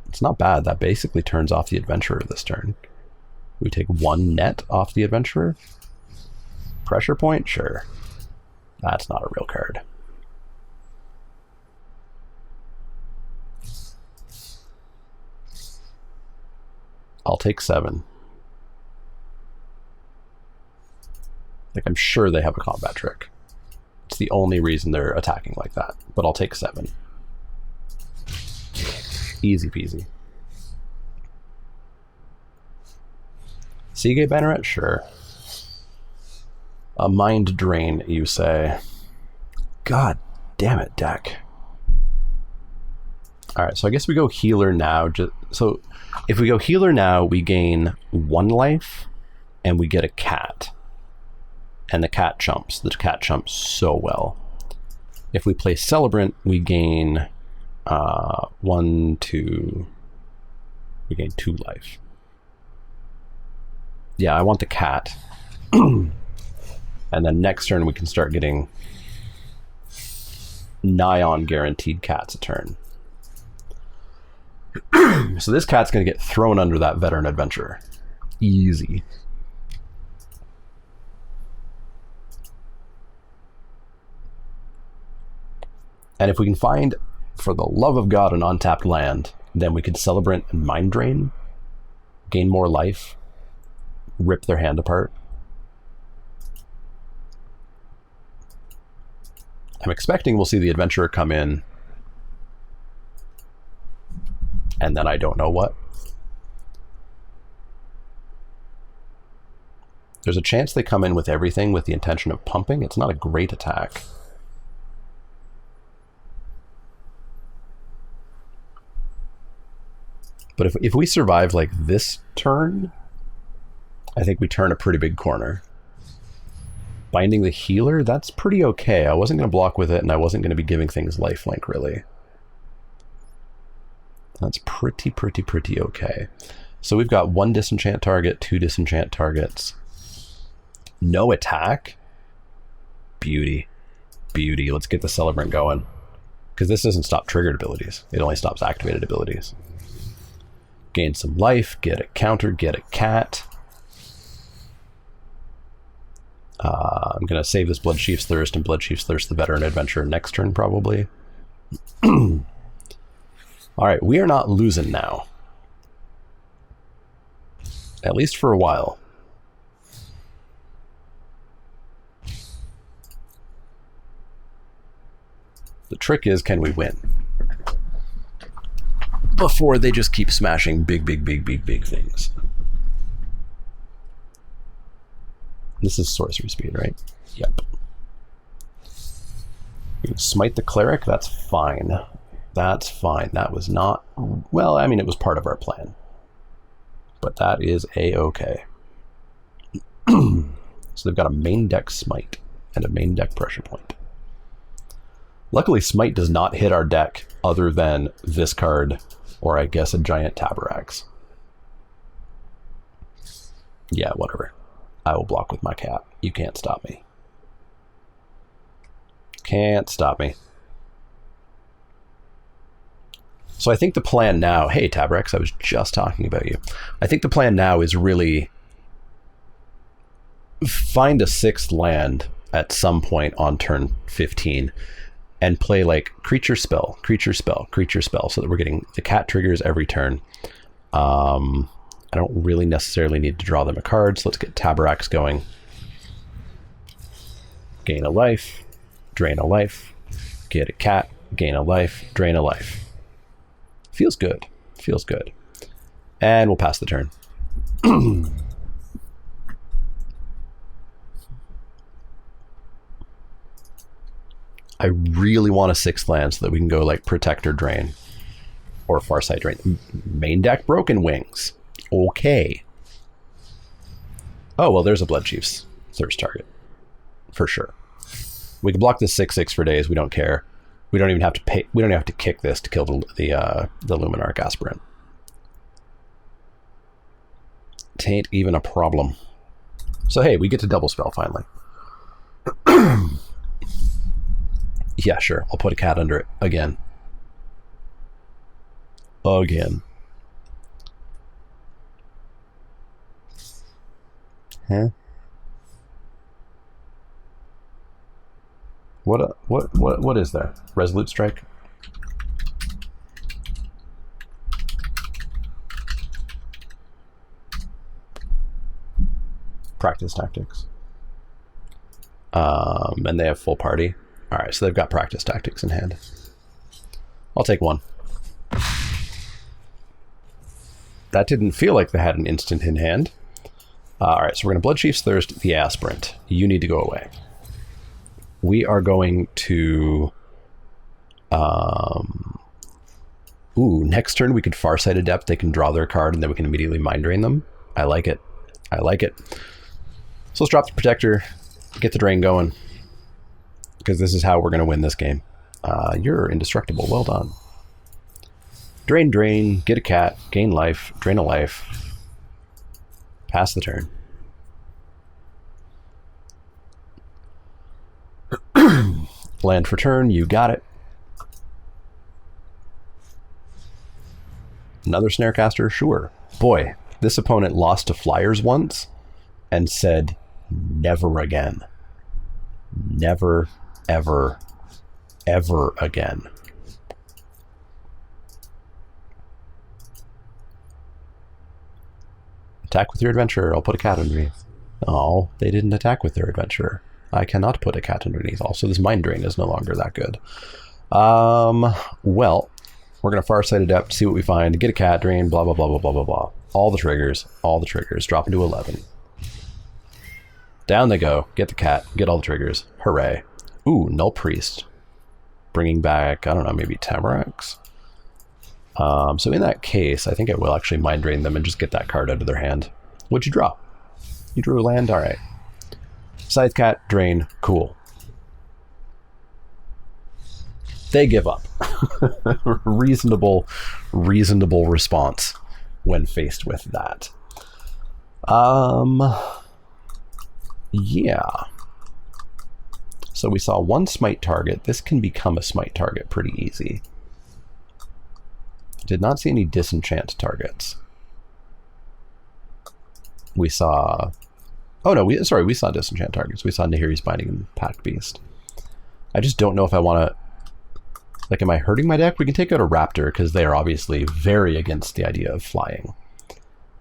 It's not bad. That basically turns off the Adventurer this turn. We take 1 net off the Adventurer. Pressure point? Sure. That's not a real card. I'll take 7. Like, I'm sure they have a combat trick. It's the only reason they're attacking like that. But I'll take 7. Easy peasy. Seagate Banneret? Sure. A Mind Drain, you say. God damn it, deck. Alright, so I guess we go Healer now. So if we go Healer now, we gain 1 life, and we get a cat. And the cat chumps. The cat chumps so well. If we play Celebrant, we gain 1, 2... We gain 2 life. Yeah, I want the cat. And then next turn we can start getting nigh on guaranteed cats a turn. So this cat's going to get thrown under that Veteran Adventurer. Easy. And if we can find, for the love of God, an untapped land, then we could Celebrant and Mind Drain, gain more life, rip their hand apart. I'm expecting we'll see the Adventurer come in, and then I don't know what. There's a chance they come in with everything with the intention of pumping. It's not a great attack. But if we survive like this turn, I think we turn a pretty big corner. Binding the Healer, that's pretty okay. I wasn't going to block with it, and I wasn't going to be giving things lifelink, really. That's pretty okay. So we've got 1 disenchant target, 2 disenchant targets. No attack? Beauty. Beauty. Let's get the Celebrant going. Because this doesn't stop triggered abilities. It only stops activated abilities. Gain some life, get a counter, get a cat. I'm going to save this Blood Chief's Thirst and Blood Chief's Thirst the Veteran Adventurer next turn, probably. Alright, we are not losing now. At least for a while. The trick is, can we win? Before they just keep smashing big things. This is sorcery speed, right? Yep. You can smite the Cleric, that's fine. That's fine. That was not... Well, I mean, it was part of our plan. But that is a-okay. So they've got a main deck Smite and a main deck Pressure Point. Luckily, Smite does not hit our deck other than this card, or I guess a giant Taborax. Yeah, whatever. I will block with my cat. You can't stop me. Can't stop me. So I think the plan now... Hey, Taborax, I was just talking about you. I think the plan now is really find a 6th land at some point on turn 15 and play like creature spell, creature spell, creature spell, so that we're getting the cat triggers every turn. I don't really necessarily need to draw them a card, so let's get Taborax going. Gain a life, drain a life, get a cat, gain a life, drain a life. Feels good. Feels good. And we'll pass the turn. I really want a 6th land so that we can go like Protector Drain or Farsight Drain. Main deck Broken Wings. Okay. Oh, well, there's a Blood Chief's Thirst target. For sure. We can block this 6/6 for days. We don't care. We don't even have to pay. We don't even have to kick this to kill the Luminarch Aspirant. Tain't even a problem. So hey, we get to double spell finally. Yeah, sure. I'll put a cat under it again. Again. Huh? What is there? Resolute Strike? Practice Tactics. And they have full party. Alright, so they've got Practice Tactics in hand. I'll take one. That didn't feel like they had an instant in hand. Alright, so we're going to Blood Chief's Thirst the Aspirant. You need to go away. We are going to... next turn we could Farsight Adept. They can draw their card and then we can immediately Mind Drain them. I like it. I like it. So let's drop the Protector, get the Drain going. Because this is how we're going to win this game. You're indestructible. Well done. Drain, drain, get a cat, gain life, drain a life. Pass the turn. Land for turn, you got it. Another Snarecaster, sure. Boy, this opponent lost to Flyers once and said, never again. Never, ever, ever again. Attack with your adventurer. I'll put a cat underneath. Oh, they didn't attack with their adventurer. I cannot put a cat underneath. Also, this Mind Drain is no longer that good. Well, we're going to Farsight Adept, see what we find, get a cat, drain, blah, blah, blah, blah, blah, blah, blah. All the triggers, drop into 11. Down they go, get the cat, get all the triggers. Hooray. Ooh, Null Priest. Bringing back, I don't know, maybe Tamaracks? So in that case, I think I will actually Mind Drain them and just get that card out of their hand. What'd you draw? You drew a land? Alright. Scythe Cat, drain, cool. They give up. reasonable response when faced with that. Yeah. So we saw one smite target. This can become a smite target pretty easy. Did not see any disenchant targets. We saw... Oh no, we saw disenchant targets. We saw Nahiri's Binding and Pack Beast. I just don't know if I want to... Like, am I hurting my deck? We can take out a Raptor, because they are obviously very against the idea of flying.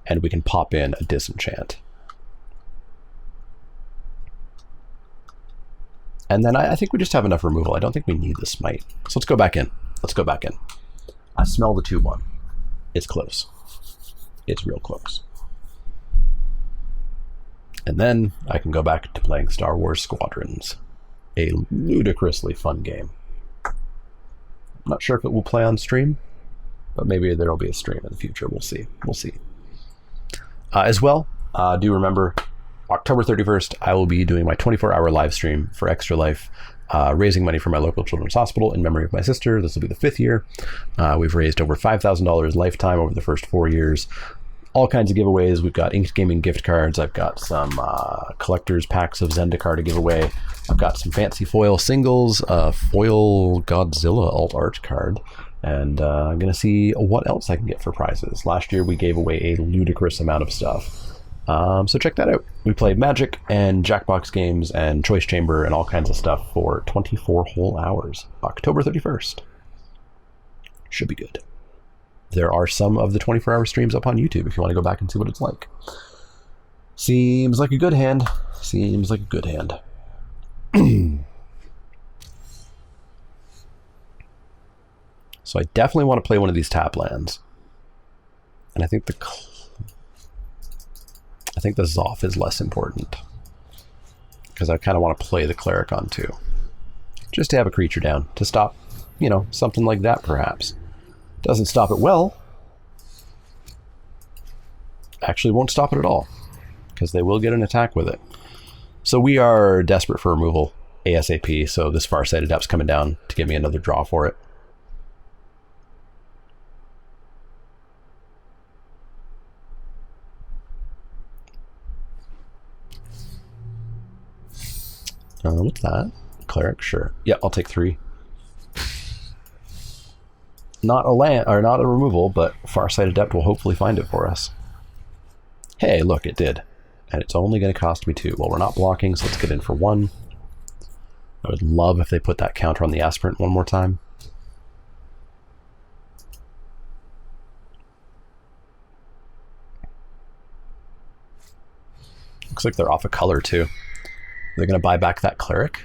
And we can pop in a disenchant. And then I think we just have enough removal. I don't think we need the smite. So let's go back in. Let's go back in. I smell the 2-1. It's close. It's real close. And then I can go back to playing Star Wars Squadrons. A ludicrously fun game. I'm not sure if it will play on stream, but maybe there will be a stream in the future. We'll see. We'll see. As well, do remember, October 31st, I will be doing my 24-hour live stream for Extra Life, raising money for my local children's hospital in memory of my sister. This will be the 5th year. We've raised over $5,000 lifetime over the first 4 years. All kinds of giveaways. We've got Inked Gaming gift cards. I've got some collector's packs of Zendikar to give away. I've got some fancy foil singles, foil Godzilla alt art card, and I'm going to see what else I can get for prizes. Last year we gave away a ludicrous amount of stuff. So check that out. We played Magic and Jackbox games and Choice Chamber and all kinds of stuff for 24 whole hours. October 31st. Should be good. There are some of the 24-hour streams up on YouTube if you want to go back and see what it's like. Seems like a good hand. Seems like a good hand. So I definitely want to play one of these tap lands. And I think the Zoth is less important. Because I kind of want to play the Cleric on too. Just to have a creature down. To stop, you know, something like that perhaps. Doesn't stop it well. Actually won't stop it at all. because they will get an attack with it. So we are desperate for removal ASAP, so this Farsighted Adept's coming down to give me another draw for it. What's that? Cleric? Sure. Yeah, I'll take 3. Not a land, or not a removal, but Farsighted Adept will hopefully find it for us. Hey, look, it did. And it's only going to cost me 2. Well, we're not blocking, so let's get in for 1. I would love if they put that counter on the Aspirant one more time. Looks like they're off a color, too. They're going to buy back that Cleric?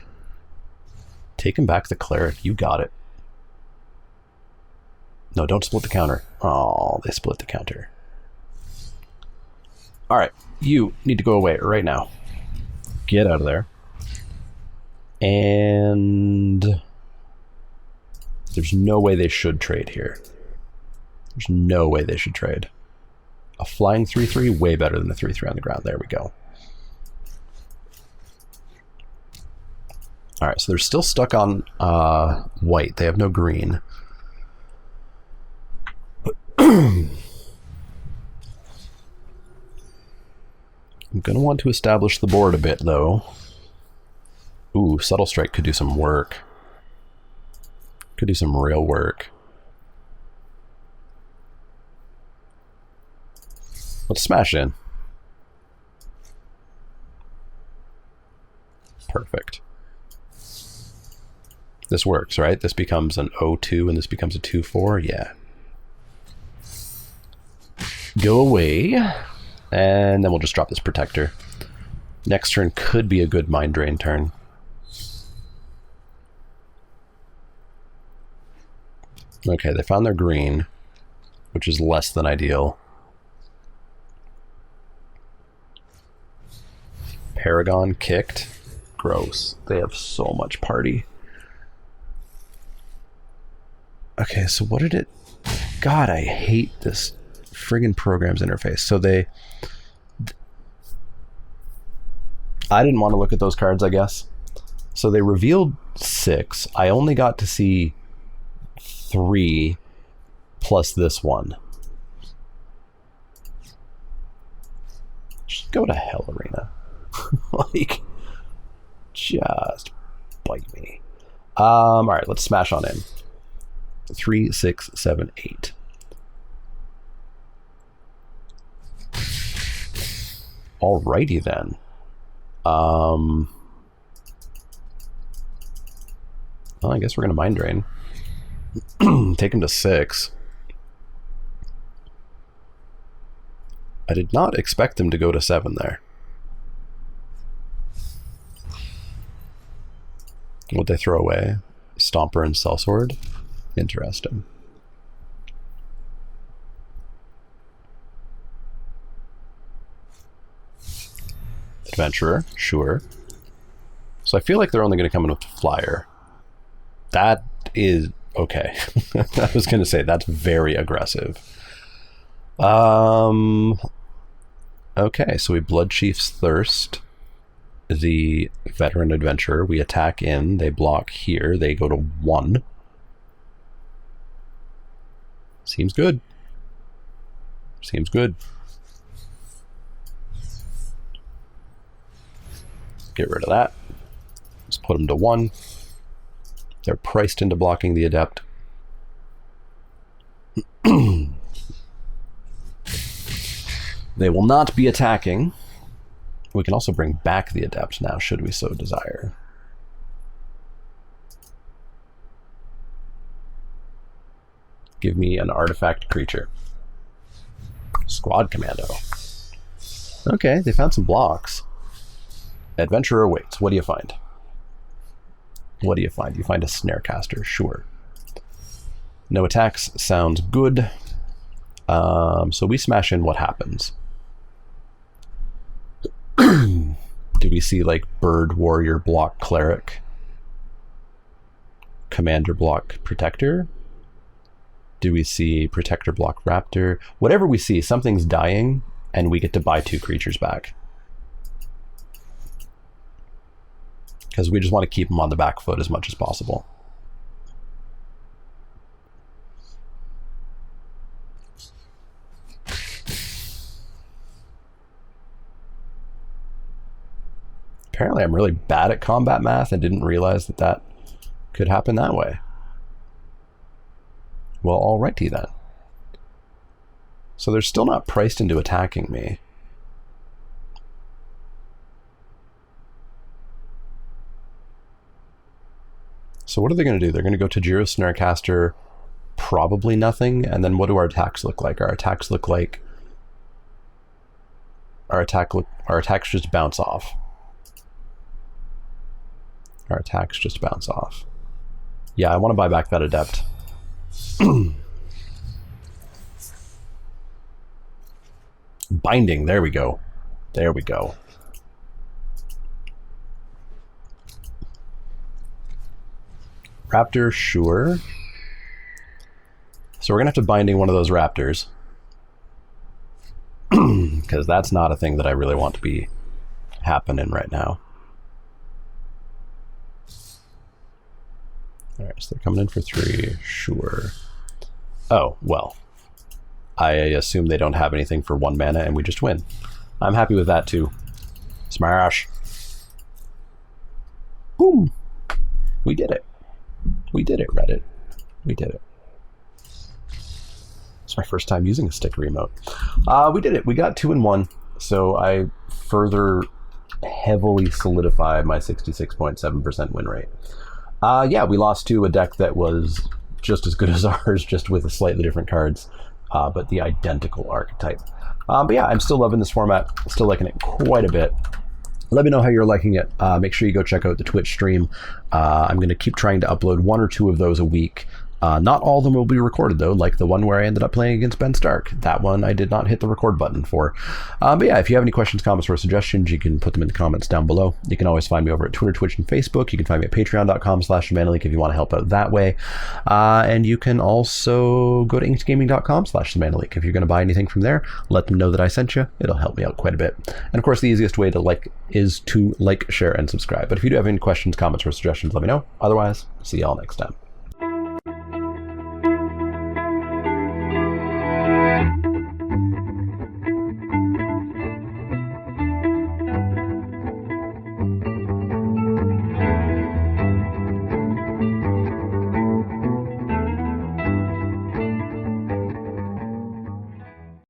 Take him back the Cleric. You got it. No, don't split the counter. Oh, they split the counter. Alright, you need to go away right now. Get out of there. And there's no way they should trade here. There's no way they should trade. A flying 3/3, way better than a 3/3 on the ground. There we go. Alright, so they're still stuck on white. They have no green. I'm going to want to establish the board a bit, though. Ooh, Subtle Strike could do some work. Could do some real work. Let's smash in. Perfect. This works, right? This becomes an 0-2 and this becomes a 2-4. Yeah. Go away. And then we'll just drop this Protector. Next turn could be a good Mind Drain turn. Okay, they found their green, which is less than ideal. Paragon kicked. Gross. They have so much party. Okay, so what did it... God, I hate this friggin' programs interface. So they... I didn't want to look at those cards, I guess. So they revealed 6. I only got to see 3 plus this one. Just go to hell, Arena. Like, just bite me. Alright, let's smash on in. 3, 6, 7, 8. Alrighty then. Well, I guess we're gonna Mind Drain. Take him to 6. I did not expect them to go to 7 there. What'd they throw away? Stomper and Sellsword? Interesting. Adventurer, sure. So I feel like they're only going to come in with Flyer. That is okay. I was going to say that's very aggressive. Okay, so we Blood Chief's Thirst the Veteran Adventurer. We attack in, they block here, they go to 1. Seems good. Seems good. Get rid of that. Let's put them to 1. They're priced into blocking the Adept. They will not be attacking. We can also bring back the Adept now, should we so desire. Give me an artifact creature. Squad Commando. Okay, they found some blocks. Adventurer waits. What do you find? What do you find? You find a Snarecaster, sure. No attacks sounds good. So we smash in, what happens? Do we see like Bird Warrior block Cleric? Commander block Protector? Do we see Protector block Raptor? Whatever we see, something's dying, and we get to buy 2 creatures back. because we just want to keep them on the back foot as much as possible. Apparently I'm really bad at combat math and didn't realize that that could happen that way. Well, alrighty then. So they're still not priced into attacking me. So what are they going to do? They're going to go to Tajiro Snarecaster, probably nothing, and then what do our attacks look like? Our attacks look like... Our attacks just bounce off. Our attacks just bounce off. Yeah, I want to buy back that Adept. Binding, there we go. There we go. Raptor, sure. So we're going to have to binding one of those raptors. Because that's not a thing that I really want to be happening right now. Alright, so they're coming in for 3, sure. Oh, well. I assume they don't have anything for 1 mana and we just win. I'm happy with that too. Smash! Boom! We did it. We did it, Reddit. We did it. It's my first time using a stick remote. We did it. We got 2 and 1. So I further heavily solidified my 66.7% win rate. Yeah, we lost to a deck that was just as good as ours, just with slightly different cards, but the identical archetype. But yeah, I'm still loving this format. Still liking it quite a bit. Let me know how you're liking it. Make sure you go check out the Twitch stream. I'm going to keep trying to upload 1 or 2 of those a week. Not all of them will be recorded, though, like the one where I ended up playing against Ben Stark. That one I did not hit the record button for. But yeah, if you have any questions, comments, or suggestions, you can put them in the comments down below. You can always find me over at Twitter, Twitch, and Facebook. You can find me at patreon.com/themanaleak if you want to help out that way. And you can also go to inkedgaming.com/themanaleak. If you're going to buy anything from there, let them know that I sent you. It'll help me out quite a bit. And of course, the easiest way to like is to like, share, and subscribe. But if you do have any questions, comments, or suggestions, let me know. Otherwise, see y'all next time.